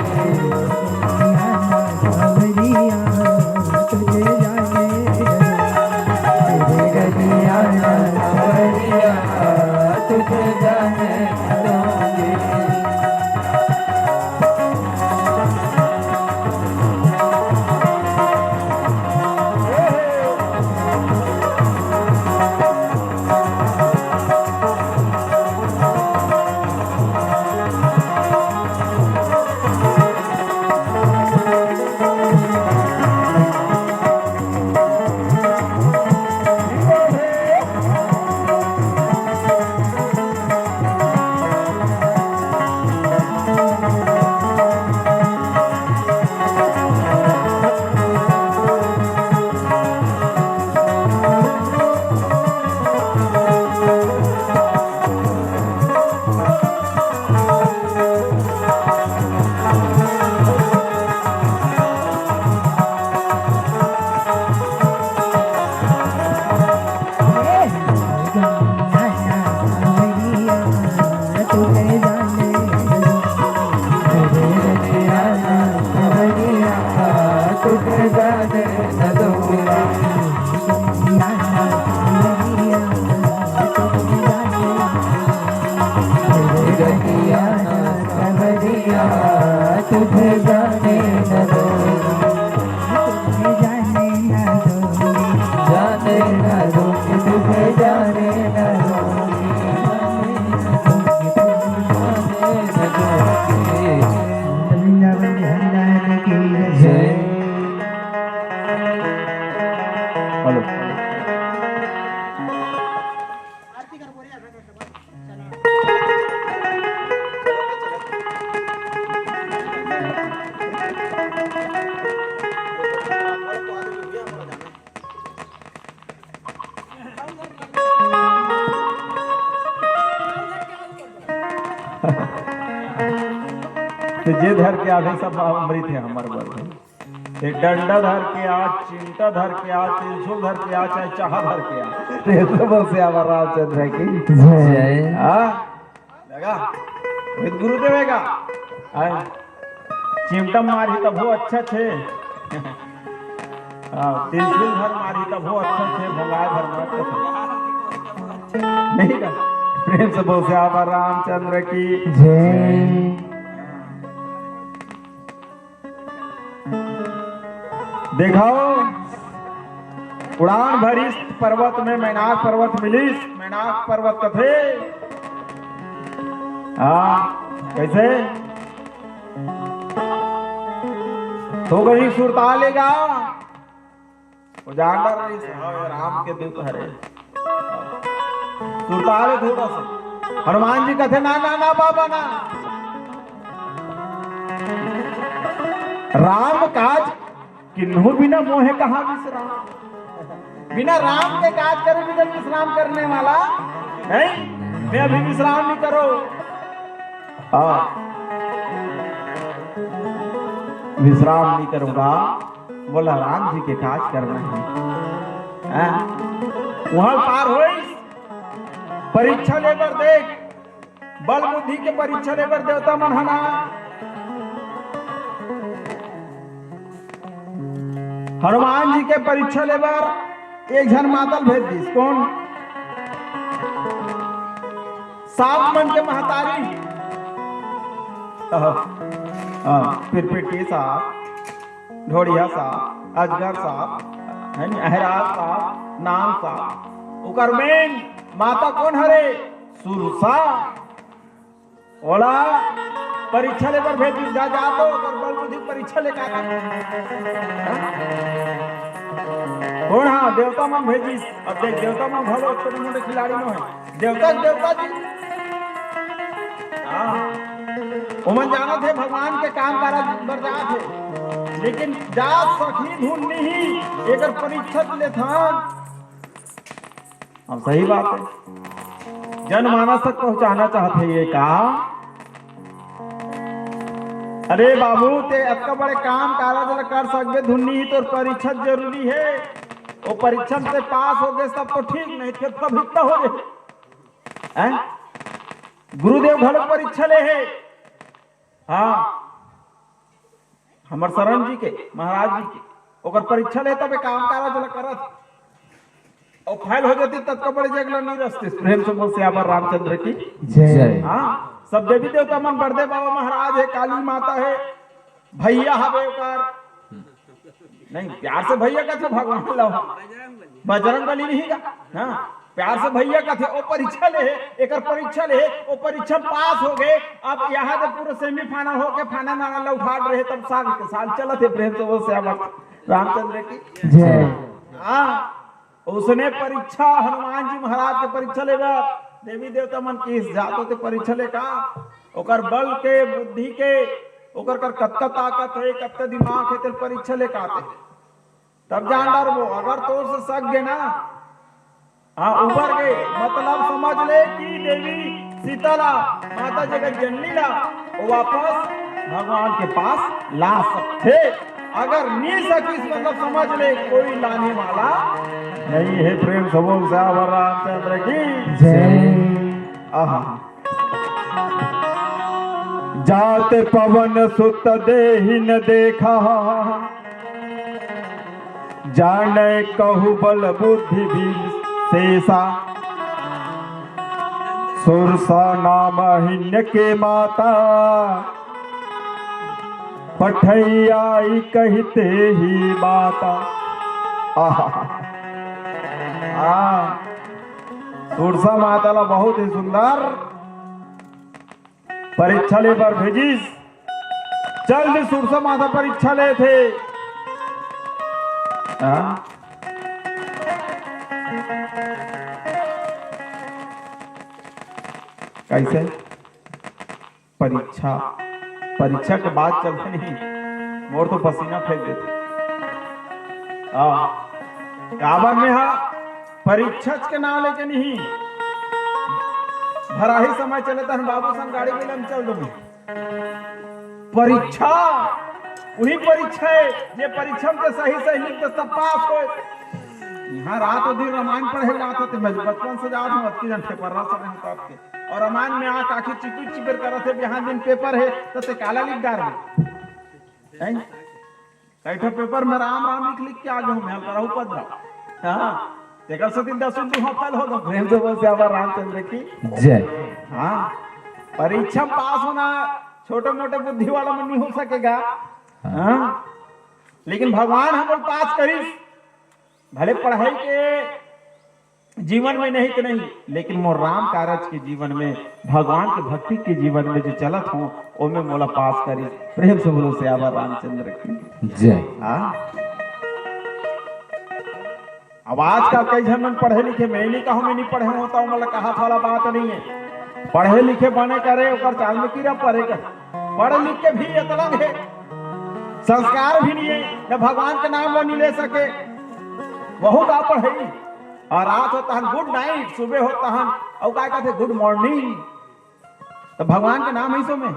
सवरिया तुझे जाने गलिया ना सवरिया तुझे जाने न दूंगी। तुझे जाने न दूंगी, जाने न दूंगी, जाने न दूंगी, तुझे जाने न दूंगी, वृंदावन की जय। हेलो तो जे धर के आधे सब अमृत है हमारे वर्ग। एक डंडा धर के आ, चिंता धर के आ, त्रिशूल धर के आ, चाहे चाह धर के आ, तो से हमारा रामचंद्र की जय। लगा गुरुदेव का चिमटा मारी तब वो अच्छा छे, त्रिशूल धर मारी तब वो अच्छा छे, भगाए धर मार नहीं का। प्रेम से बोल से हमारा रामचंद्र की जय। देखाओ उड़ान भरी पर्वत में मैनाक पर्वत मिलिस, मैनाक पर्वत कथे कैसे तो गई सुरता लेगा वो जानता रही राम के दूत हरे सुरताले थोड़ा सा हनुमान जी कथे ना ना ना बाबा ना राम काज किन्हू बिना मोहे कहा विश्राम, बिना राम के काज करे बिना विश्राम करने वाला है। मैं अभी विश्राम नहीं करो, विश्राम नहीं करूंगा, बोला राम जी के काज करना है। वहां पार हो परीक्षा लेकर देख, बल बुद्धि के परीक्षा लेकर देवता मनहना हनुमान जी के परीक्षा लेबर एक जन मातल भेज दी। कौन? सात मन के महतारी फिर पिटी साहब, ढोड़िया साहब, अजगर साहब, अहराज साहब, नाम साहब, उकर में माता कौन हरे? सुरसा। ओला परीक्षा लेकर भेज दी, जा तो बल बुद्धि परीक्षा लेकर कौन हाँ देवता मन भेजी। अब देख देवता मन भलो छोटे मोटे खिलाड़ी में है देवता देवता जी। हाँ उमन जाना थे भगवान के काम काज बरजा थे लेकिन जा सखी ढूंढनी ही एक परीक्षा ले था। अब सही बात है जनमानस तक पहुंचाना चाहते ये काम। अरे बाबू ते अक्का बड़े काम काज कर सकते ढूंढनी ही तो परीक्षा जरूरी है। वो परीक्षा से पास हो गए सब तो ठीक नहीं थे प्रभिता हो गए। गुरुदेव घर परीक्षा ले है। हाँ हमार शरण जी के महाराज जी के ओकर परीक्षा ले तब काम काज करत और फाइल हो जाती तब कपड़े जगला नहीं रस्ते। प्रेम से बोल श्यावर रामचंद्र की जय। हाँ सब देवी देवता मन बड़दे बाबा महाराज है काली माता है भैया हवे ओकर नहीं प्यार से भैया का थे भगवान लो बजरंग बली नहीं का। हाँ प्यार से भैया का थे ओ परीक्षा ले एक परीक्षा ले ओ परीक्षा पास हो गए। अब यहाँ से पूरे सेमीफाइनल होके फाइनल आना उठा रहे तब साल के साल चला थे। प्रेम से बोल श्यावर रामचंद्र की जय। हाँ उसने परीक्षा हनुमान जी महाराज के परीक्षा लेगा देवी देवता मन किस जातो ते परीक्षा लेका ओकर बल के बुद्धि के ओकर कर कत्ता ताकत है कत्ता दिमाग है ते परीक्षा लेका आते तब जान डर वो अगर तोर से सक गए ना। हाँ उबर गए मतलब समझ ले कि देवी सीताला माता जगत जननी ला वापस भगवान के पास ला सकते। अगर नहीं सकी मतलब समझ ले कोई लाने वाला नहीं है। प्रेम से बोल श्यावर रामचंद्र की जय। आहा जाते पवन सुत देहि न देखा जाने कहु बल बुद्धि भी शेषा सुरसा नाम हिन्य के माता पठैयाई कहते ही माता। सुरसा माता ला बहुत ही सुंदर परीक्षा ले पर भेजिस चल भी सुरसा माता परीक्षा ले थे। कैसे परीक्षा परीक्षा के बाद चलते नहीं मोर तो पसीना फेंक देते। काबर में हा परीक्षा के नाम लेके नहीं भरा ही समय चले तो बाबू संग गाड़ी में हम चल दूंगी। परीक्षा वही परीक्षा है ये परीक्षा में सही सही लिख तो सब पास हो। यहाँ रात और दिन रामायण पढ़े जाते थे बचपन से जात हूँ अति जन पेपर रहा सब नहीं के और रामायण में आ काकी चिपिर चिपिर कर थे यहाँ दिन पेपर है तो ते काला लिख डाल कई पेपर में राम राम लिख लिख के आ गए मैं रहू पद रहा। हाँ देखा सती 10 फल हो गए। प्रेम से बोल श्यावर रामचंद्र की जय। हाँ परीक्षा पास होना छोटे मोटे बुद्धि वाला में नहीं हो सकेगा। हाँ लेकिन भगवान हम लोग पास करी भले पढ़ाई के जीवन में नहीं तो नहीं लेकिन मोर राम कारज के जीवन में भगवान के भक्ति के जीवन में जो चलत हूँ वो में मोला पास करी। प्रेम से बोलो श्यावर रामचंद्र की जय। हाँ अब आज का कई जन पढ़े लिखे मैं नहीं कहूँ मैं नहीं पढ़े होता हूँ मतलब कहा वाला बात नहीं है। पढ़े लिखे बने करे और चाल में कीड़ा पढ़ेगा पढ़ लिख के भी इतना है संस्कार भी नहीं है न भगवान के नाम नहीं ले सके वहू का पढ़े और रात होता है गुड नाइट सुबह होता है और क्या कहते गुड मॉर्निंग तो भगवान के नाम है सो में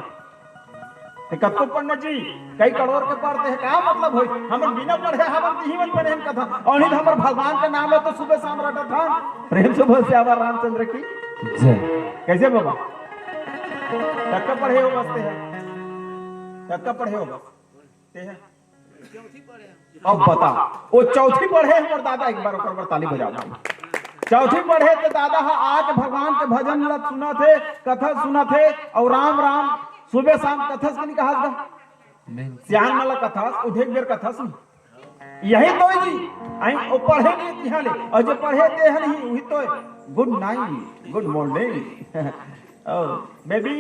कत्तो पंडित जी कई करोड़ के पढ़ते हैं क्या मतलब हो हम बिना पढ़े हम जीवन पढ़े हम कथा और नहीं हमारे भगवान के नाम है तो सुबह शाम रटा था। प्रेम से बोल श्यावर रामचंद्र की जय। कैसे बाबा तक्का पढ़े हो बसते हैं तक्का पढ़े हो बसते हैं अब बता वो चौथी पढ़े हमारे दादा एक बार ऊपर ताली बजा चौथी पढ़े तो दादा आज भगवान के भजन सुना थे कथा सुना थे और राम राम सुबह शाम कथा से कहा श्याम वाला कथा उधेक बेर कथा सुन यही तो जी आई वो पढ़े नहीं यहाँ ले और जो पढ़े ते हैं नहीं वही तो good night good morning baby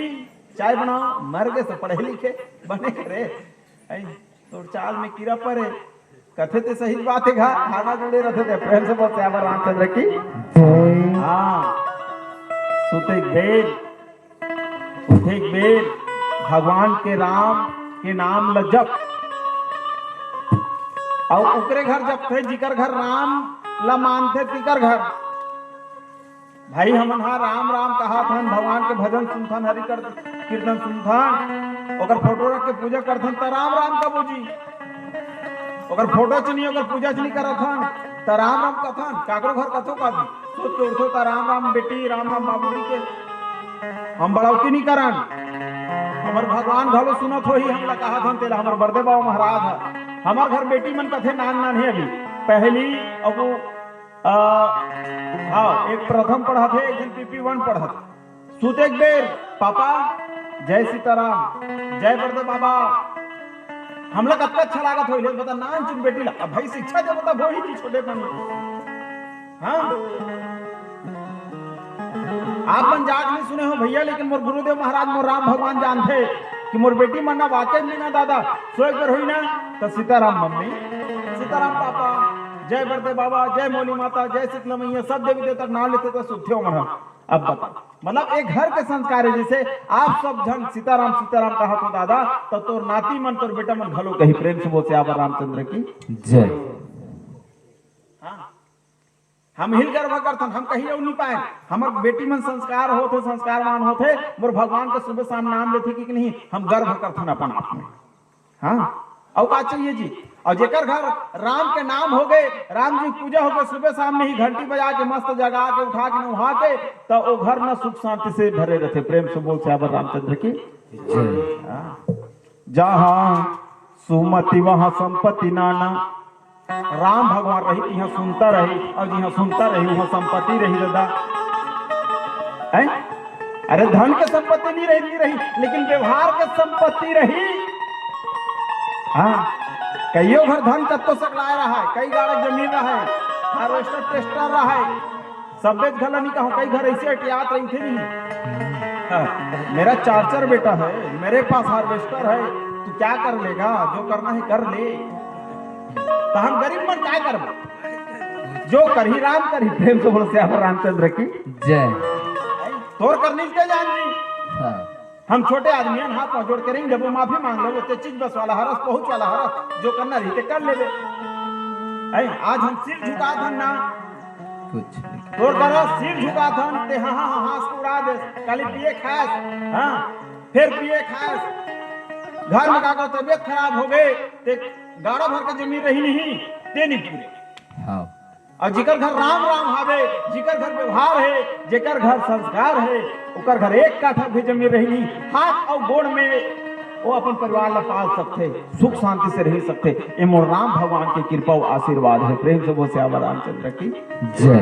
चाय बनाओ मर गए से पढ़े लिखे बने करे तो चाल में कीड़ा पड़े कथे ते सही बात है खाना जुड़े रहते थे प्रेम से बोलते हैं रामचंद्र की जय हाँ सुते एक बेर भगवान के राम के नाम ल जप और उकरे घर जब थे जिकर घर राम ला मानते तिकर घर भाई हमन हा राम राम कहा थन भगवान के भजन सुनथन हरि कर कीर्तन सुनथन ओकर फोटो रख के पूजा करथन त राम राम का बूझी ओकर फोटो चनी ओकर पूजा चनी करथन त राम राम कथन काकरो घर कथो का सोच के उठो त राम राम बेटी राम राम बाबूजी के हम बड़ौती नहीं करन हमर भगवान घलो सुनत होही हमला कहा थन तेला हमर बरदे बाबा महाराज है हमार घर बेटी मन कथे नान है अभी पहली अब वो हाँ एक प्रथम पढ़ा थे एक दिन PP1 पढ़ा था सुते एक बेर पापा जय सीताराम जय बरदे बाबा हमला कतना अच्छा लागत होइले बता नान चुन बेटी ला भाई शिक्षा जब बता वही चीज छोटे पन हाँ आप मन जाग नहीं सुने हो भैया लेकिन मोर गुरुदेव महाराज मोर राम भगवान जानते कि मोर बेटी मन्ना वाकई में ना दादा सो एक बार हुई ना तो सीताराम मम्मी सीताराम पापा जय बरदे बाबा जय मौली माता जय शीतला मैया सब देवी देवता नाम लेते तो सुथियो मन अब बता मतलब एक घर के संस्कार है जैसे आप सब जन सीताराम सीताराम कहा तो दादा तो नाती मन तोर बेटा मन भलो कही प्रेम से बोलते आवर रामचंद्र की जय हम हिल गर्व करथन हम कहीं नहीं पाए हमर बेटी मन संस्कार होते संस्कारवान होते मोर भगवान के सुबह शाम नाम लेते कि नहीं हम गर्व करथन अपन आप में हाँ और का चाहिए जी और जेकर घर राम के नाम हो गए राम जी पूजा हो गए सुबह शाम में ही घंटी बजा के मस्त जगा के उठा के नहा के तो वो घर न सुख शांति से भरे रहते प्रेम से बोल से रामचंद्र की जहाँ सुमति वहां संपत्ति नाना राम भगवान रही यहाँ सुनता रही और जहाँ सुनता रही वहां संपत्ति रही दादा अरे धन के संपत्ति नहीं रही लेकिन व्यवहार के संपत्ति रही हाँ कईयों घर धन तत्व से लाया रहा है कई गाड़ा जमीन रहा है हार्वेस्टर टेस्टर रहा है सब बेच घला नहीं कहूँ कई घर ऐसे एहतियात रही थे नहीं हाँ, मेरा 4 बेटा है मेरे पास हार्वेस्टर है तू क्या कर लेगा जो करना है कर ले तो हम गरीब मन क्या कर जो कर ही राम कर ही प्रेम से बोल से रामचंद्र की जय तोर करनी के जान जी हाँ हम छोटे आदमी हैं हाथ पांव जोड़ के रहेंगे जब वो माफी मांग लो वो चीज बस वाला हरस पहुंच वाला हरस जो करना रही कर ले आज हम सिर झुका था ना कुछ तोर करो सिर झुका था ते हाँ हाँ हाँ उड़ा दे कल पिए खास हाँ फिर पिए खास घर में का तबियत खराब हो गए ते गाड़ा भर के जमीन रही नहीं ते नहीं पूरे हाँ और जिकर घर राम राम हावे जिकर घर व्यवहार है जिकर घर संस्कार है उकर घर एक काठा भी जमीन रही हाथ और गोड़ में वो अपन परिवार ला पाल सकते सुख शांति से रह सकते ये मोर राम भगवान की कृपा और आशीर्वाद है प्रेम से बोल श्यामा रामचंद्र की जय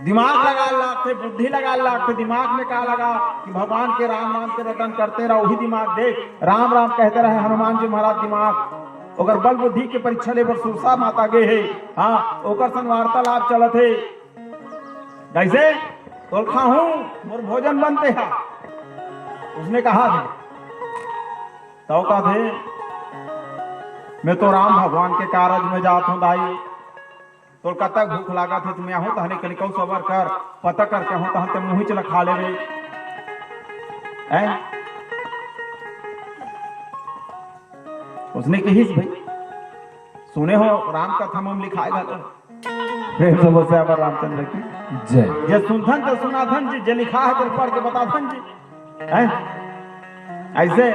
दिमाग लगा लागते बुद्धि लगा लागते दिमाग में क्या लगा कि भगवान के राम के रटन करते रहो वही दिमाग देख राम राम कहते रहे हनुमान जी महाराज दिमाग ओकर बल बुद्धि के परीक्षा ले सुरसा माता गए है हाँ ओकर सन वार्तालाप चलत है कैसे तो खाऊं मोर भोजन बनते हैं उसने कहा थे तो कहा थे मैं तो राम भगवान के कारज में जात हूं दाई तो कब तक भूख लगा थे तुम्हें आहो तहने कल कौ सबर कर पता करके हो तहन ते मुंह चला खा लेवे हैं उसने कही भाई सुने हो राम कथा हम लिखाएगा तो प्रेम से बोलते हैं रामचंद्र की जय ये सुनथन तो सुनाथन जी जे लिखा है तो पढ़ के बताथन जी हैं ऐसे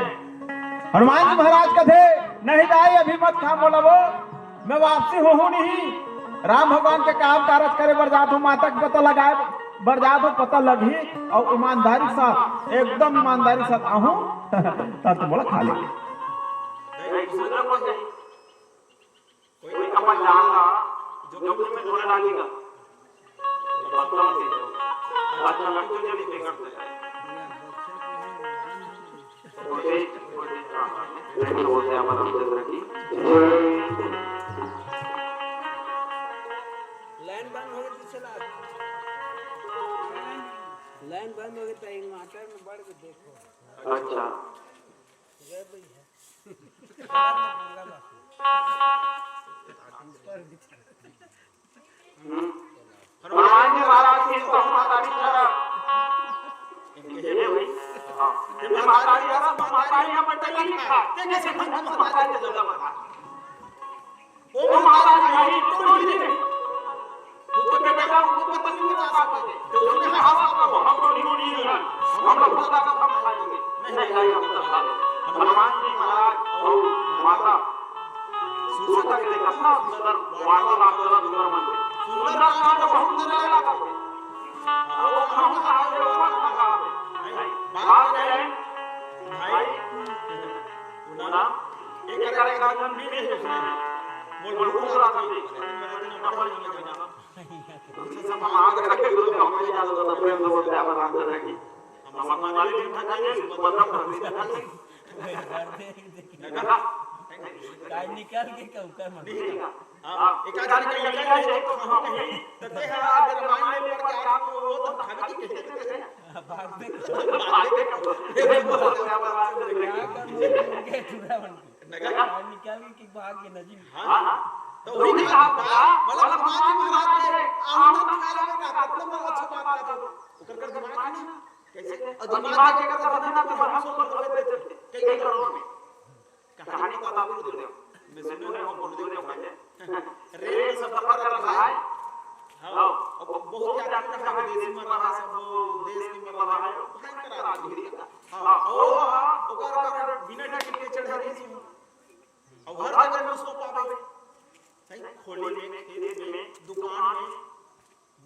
हनुमान जी महाराज कथे नहीं दाई अभी मत खा बोला वो मैं वापसी हूं नहीं राम भगवान के काम कारज करे बरजात हूं माता के पता लगाए बरजात हूं पता लगी और ईमानदारी साथ एकदम ईमानदारी साथ आहूं तब तो बोला खा लेंगे कोई कपल डालना जो कुछ में थोड़ा डालेगा जब पत्ता से अच्छा लगता है जब इसे करते हैं ओके बोलते हैं हमारा रामचंद्र की लाइन बंद हो गई तो चला लाइन बंद हो गई तो एक माटर में बढ़ के देखो अच्छा जय भैया हनुमान जी महाराज की तो माता जी जरा इनके है भाई हां ये माता जी जरा माता जी यहां पर चली था ते कैसे माता जी जगह बता ओ माता जी भाई तो नहीं दे उसके बेटा को पता नहीं जा सकते तो उसने हवा को हम तो नहीं है हम लोग खुदा का काम करेंगे नहीं हनुमान जी महाराज और माता सुसुता के कितना सुंदर वार्तालाप करना सुंदर मन सुंदर नाम तो बहुत सुंदर लगा वो हम आगे और लगा बात है भाई उना एक करेगा जन भी नहीं उसने बोल भूख रहा था मेरा दिन नंबर नहीं जाना सब आगे रखे गुरु का हमें याद होता प्रेम से बोलते आप बात कर रहे हैं हम हमारे दिन था जाइए बदनाम कर दिया काय निकाल के कहू कर मन हां एक आदमी के निकाल जाए तो हम कहीं तते है अगर रामायण में पढ़ के आपको वो तो खाने की कहते हैं भाग दे ये बोलते हैं आप बात कर रहे हैं के चूड़ा बन नगा काय निकाल के भाग के नजीब हां तो वही कहा मतलब हनुमान जी महाराज के आमदन खाए का मतलब अच्छा बात का ओकर कर दिमाग है ना कैसे दिमाग के कर देना तो हम सोच कर देते कई करोड़ में कहानी को आप बोल दो मैं सुनो रे हम बोल दो रेल में सफर कर रहा है हां बहुत यात्री रहा है देश में रहा सब देश में रहा है भयंकर आदमी हां ओकर बिना टिकट के चढ़े रही और हर जगह में उसको पावे सही खोली में खेत में दुकान में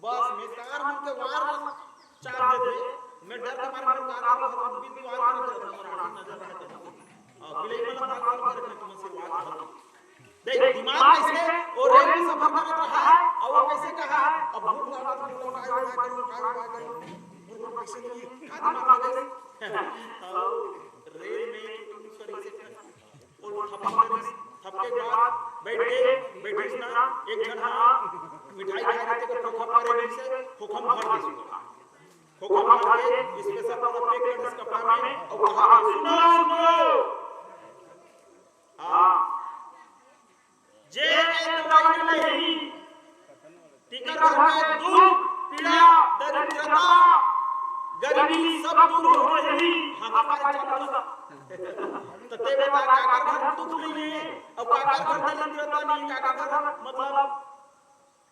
बस में कार में के वार चार देते मैं डर के मारे मेरे कार को भी दीवार पर नजर रहे बिले में मार कर रखने तुम से बात कर देख दिमाग कैसे और रेल में सफर कर रहा है और वो कैसे कहा अब भूख लगा तो काय करो भूख कैसे नहीं का दिमाग लगे रेल में तुम सरी से और थपके के बाद बैठे ना एक जन मिठाई खा रहे थे तो खोखम करे से खोखम भर दे खोखम भर के इसके सब अपने पेट इस कपड़ा में और कहा सुनो हां जे दवाई नहीं टिकर है दुख पीड़ा दरिद्रता गरीबी सब दूर हो रही हमारे चालू तो ते बेटा काका घर दुख नहीं है अब काका घर दरिद्रता नहीं काका घर मतलब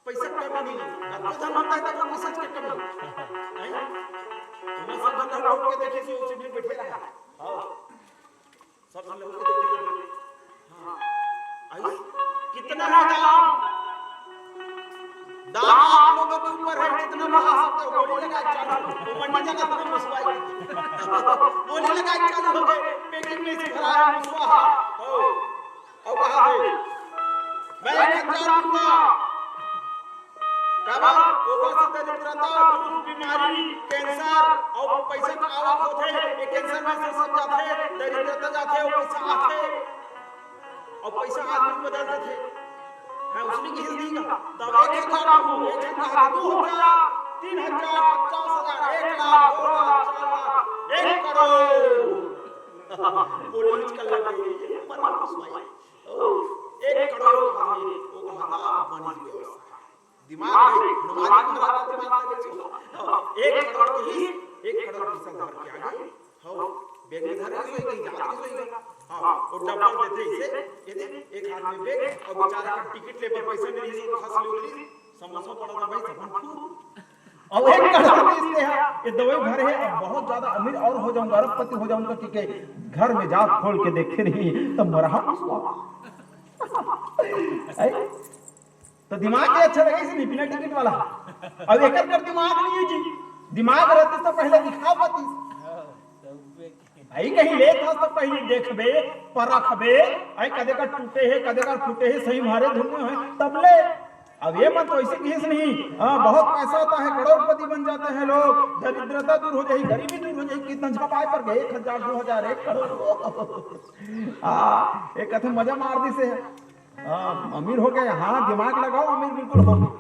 पैसा कम नहीं है प्रधान मंत्री तक मैसेज के कम नहीं तुम सब लोग के देखे से उसी में बैठे रहा हां सब लोग के देखे हां आई कितना है दाम आप लोगों के ऊपर है कितना बढ़ा सकते हो बोली लगा चालू वो मंडी जगह पर मसवाई बोली लगा चालू हो गए पैकेट में से भरा है मसवा हो और कहा है मैं 1000 दूंगा कब वो से दरिद्रता बीमारी कैंसर और पैसा का आवक होते ये कैंसर में से सब जाते दरिद्रता जाते और पैसा आते और पैसा आदमी बदलते थे है उसने की हिंदी का तब 1000 हो 1000 2000 3000 50000 1 लाख 2 लाख 4 लाख 1 करोड़ पुलिस कर लगी पर मसवाई 1 करोड़ हमें वो कहा बनी व्यवस्था दिमाग में हनुमान जी महाराज दिमाग लगे 1 करोड़ ही 1 करोड़ की संख्या के आगे हो बेगले घर से कहीं जाती होएगा हां और डबल देते इसे एक हाथ में बैग और बेचारा का टिकट ले पर पैसे नहीं है तो खस ले उतरी समोसा पड़ा भाई सब और एक करोड़ इससे है ये दवाई भरे है अब बहुत ज्यादा अमीर और हो जाऊंगा अरबपति हो जाऊंगा क्योंकि घर में जात खोल के देखे नहीं तो मरहा तो दिमाग के अच्छा लगे इसे बिना टिकट वाला अब एक कर दिमाग नहीं है जी दिमाग रहते तो पहले दिखावती आई कहीं ले था तो पहले देखबे परखबे आई कदे का टूटे है कदे का फूटे है सही मारे धुने है तब ले अब ये मत तो ऐसे घिस नहीं बहुत पैसा होता है करोड़पति बन जाते हैं लोग दरिद्रता दूर हो जाएगी गरीबी दूर हो जाएगी कितना झपाए पर गए 1000 2000 1 करोड़ एक कथे मजा मार दी से अमीर हो गए हाँ दिमाग लगाओ अमीर बिल्कुल हो गए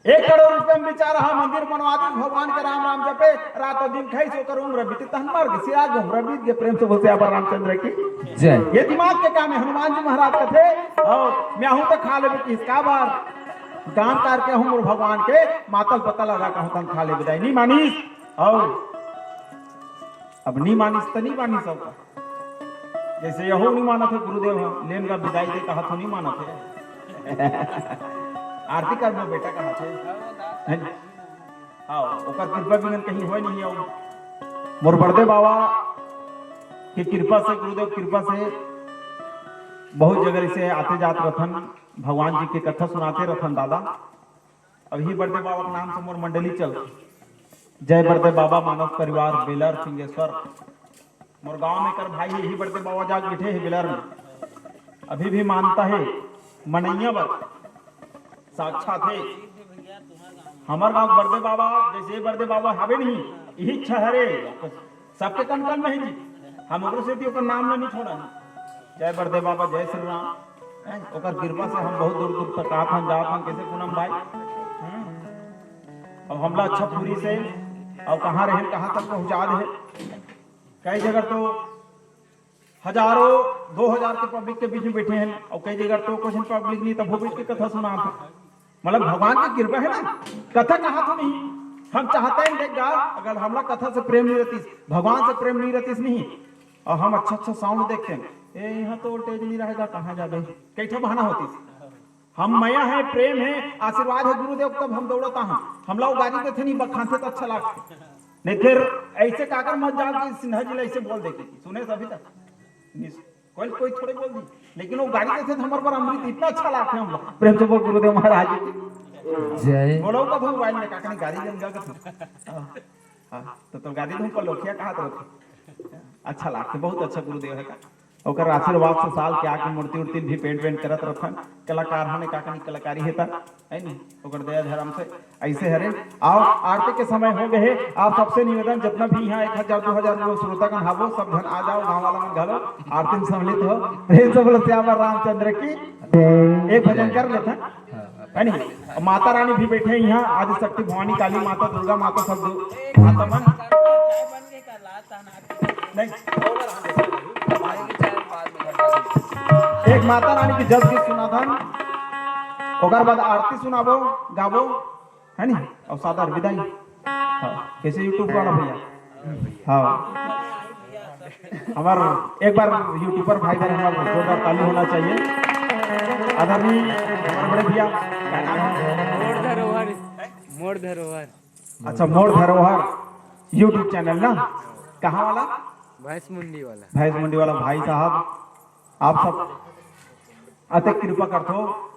1 करोड़ रुपया में बेचा रहा मंदिर बनवा दी भगवान के राम राम जपे रात और दिन खाई सो कर उम्र बीती तहन मर गई सिराज उम्र बीत गए प्रेम से बोलते आबा रामचंद्र की जय। ये दिमाग के काम है हनुमान जी महाराज का थे और मैं हूं तो खा ले किसका बार काम करके हूं मोर भगवान के मातल पता लगा कहूं तन खा ले विदाई नहीं मानीस और अब नहीं मानीस तो नहीं मानीस सबका जैसे यहो नहीं माना थे गुरुदेव लेन का विदाई दे कहा तो नहीं माना थे आरती कर में बेटा कहा थे हाँ ओकर कृपा बिगन कहीं हो नहीं हो मोर बड़दे बाबा की कृपा से गुरुदेव कृपा से बहुत जगह से आते जाते रथन भगवान जी की कथा सुनाते रथन दादा अब ही बड़दे बाबा के नाम से मोर मंडली चल जय बड़दे बाबा मानव परिवार बेलर सिंहेश्वर मोर गांव में कर भाई यही बड़दे बाबा जाग बैठे है बेलर में अभी भी मानता है मनैया बर साक्षात है हमार गांव बड़दे बाबा जैसे बड़दे बाबा हवे नहीं यही छहरे सबके कन कन में है जी हम ओकरे से ओकर नाम नहीं छोड़ा जय बड़दे बाबा जय श्री राम ओकर कृपा से हम बहुत दूर दूर तक आत हम जात हम कैसे पूनम भाई अब हमला अच्छा पूरी से और कहाँ रहे कहाँ तक पहुंचा दे कई जगह तो हजारों 2000 के पब्लिक के बीच में बैठे हैं और कई जगह तो कुछ पब्लिक नहीं तब की कथा सुना मतलब भगवान की कृपा है ना कथा कहा तो नहीं हम चाहते हैं देख गा अगर हमला कथा से प्रेम नहीं रहती भगवान से प्रेम नहीं रहती नहीं और हम अच्छा अच्छा साउंड देखते हैं ए यहाँ तो वोल्टेज नहीं रहेगा कहाँ जा गई कैठा बहाना होती हम मया है प्रेम है आशीर्वाद है गुरुदेव तब हम दौड़ता हूँ हम लोग गाड़ी पे थे नहीं बखानते तो अच्छा लगता नहीं फिर ऐसे काकर मत जाओ कि सिन्हा जी ऐसे बोल देखे सुने सभी तक कोई थोड़े बोल दी लेकिन वो गाड़ी पे थे तो हमारे पर अमृत इतना अच्छा लगता है हम लोग प्रेम से बोल गुरुदेव महाराज जय। बोलो का तो मोबाइल में काका गाड़ी जम जाएगा तो गाड़ी तुम पर लोखिया कहा तो अच्छा लगता बहुत अच्छा गुरुदेव है का ओकर आशीर्वाद से साल के आके मूर्ति उर्ति भी पेंट वेंट करत रखन कलाकार हने का कलाकारी हेता है नी ओकर दया धर्म से ऐसे हरे आओ आरती के समय हो गए आप सबसे निवेदन जितना भी यहाँ 1000 2000 लोग श्रोता का हावो सब जन आ जाओ गांव वाला मन घलो आरती में सम्मिलित हो प्रेम से बोलो श्यामा रामचंद्र की एक भजन कर लेते है नी माता रानी भी बैठे यहाँ आदि शक्ति भवानी काली माता दुर्गा माता सब माता मन नहीं एक माता रानी की जस गीत सुना था ओकर बाद आरती सुनाबो गाबो है नी और सादा विदाई कैसे यूट्यूब वाला भैया हाँ हमार एक बार यूट्यूबर भाई बहन हमारा जोरदार ताली होना चाहिए आदरणीय हमारे बड़े भैया मोड़ धरोहर अच्छा मोड़ धरोहर यूट्यूब चैनल ना कहाँ वाला भैंस मुंडी वाला भाई साहब आप सब अतक कृपा करतो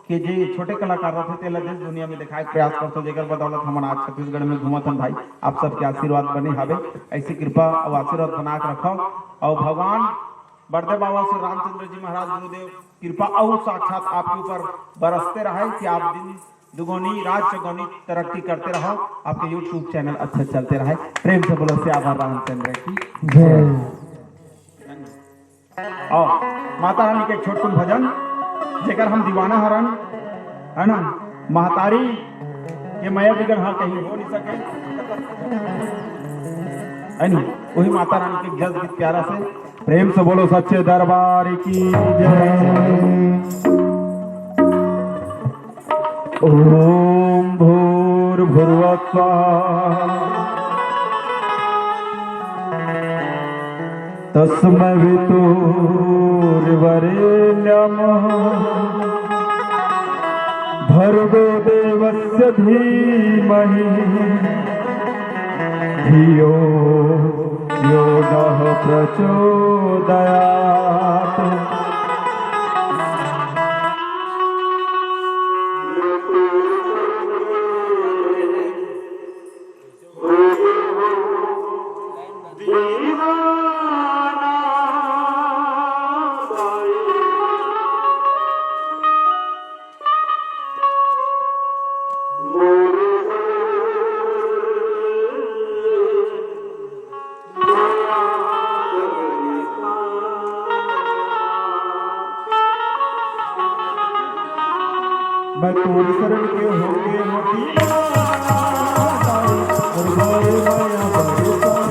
कि जे छोटे कलाकार रहते तेला देश दुनिया में दिखाए प्रयास करतो जेकर बदौलत हम आज छत्तीसगढ़ में घूमत हन भाई आप सबके आशीर्वाद बने हावे ऐसी कृपा और आशीर्वाद बना के रखो और भगवान बड़दे बाबा श्री रामचंद्र जी महाराज गुरुदेव कृपा और साक्षात आपके ऊपर बरसते रहे कि आप दिन दुगुनी रात चौगुनी तरक्की करते रहो आपके यूट्यूब चैनल अच्छा चलते रहे प्रेम से बोलो श्यामा रामचंद्र की और माता रानी के एक छोटकुन भजन जेकर हम दीवाना हरन है ना महतारी ये मया बिगड़ हाँ कहीं हो नहीं सके है नी वही माता रानी के जस गीत प्यारा से प्रेम से बोलो सच्चे दरबार की जय। ओम भूर्भुवः स्वः तस्मै वितुर्वरेण्यं भर्गो देवस्य धीमहि धियो यो नः प्रचोदयात्। मैं तोर शरण के होके मोती और गोरे माया बरसाना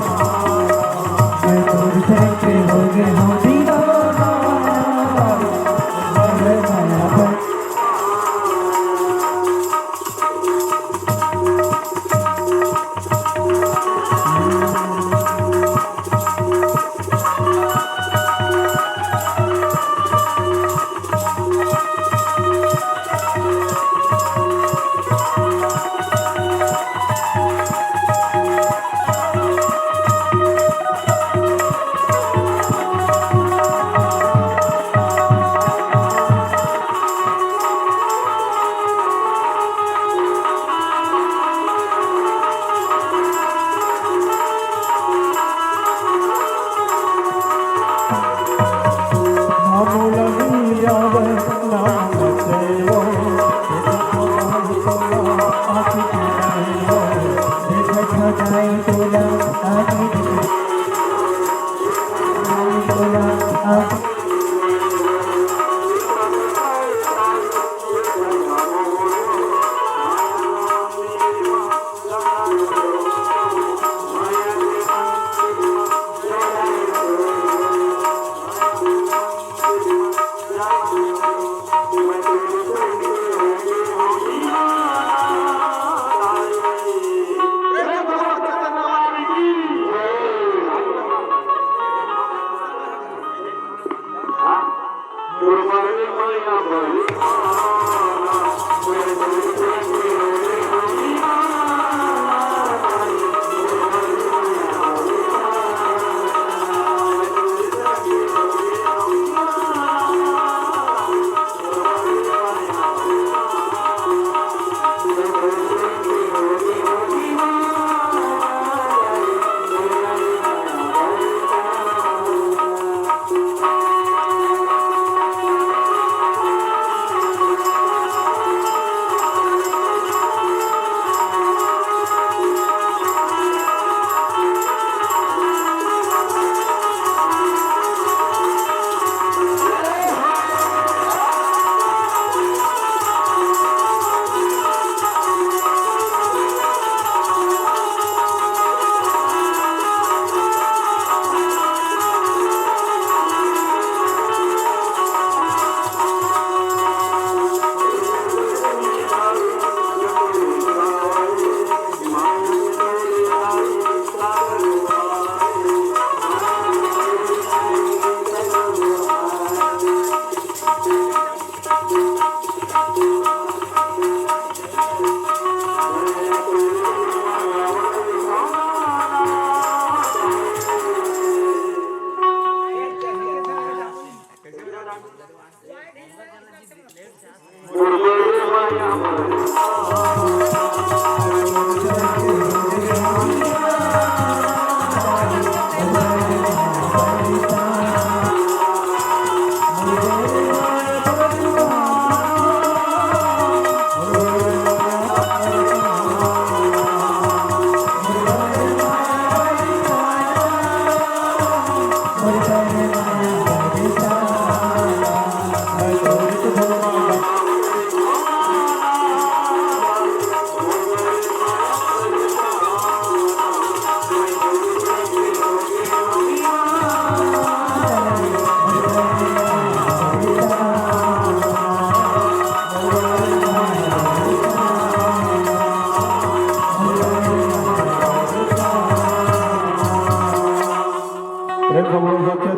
मैं तोर शरण के होगे मोती गोरे माया बरसाना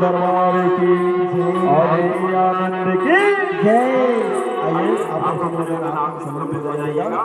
दरबार की और आनंद की जय। आइए आप समर्पित हो जाइएगा।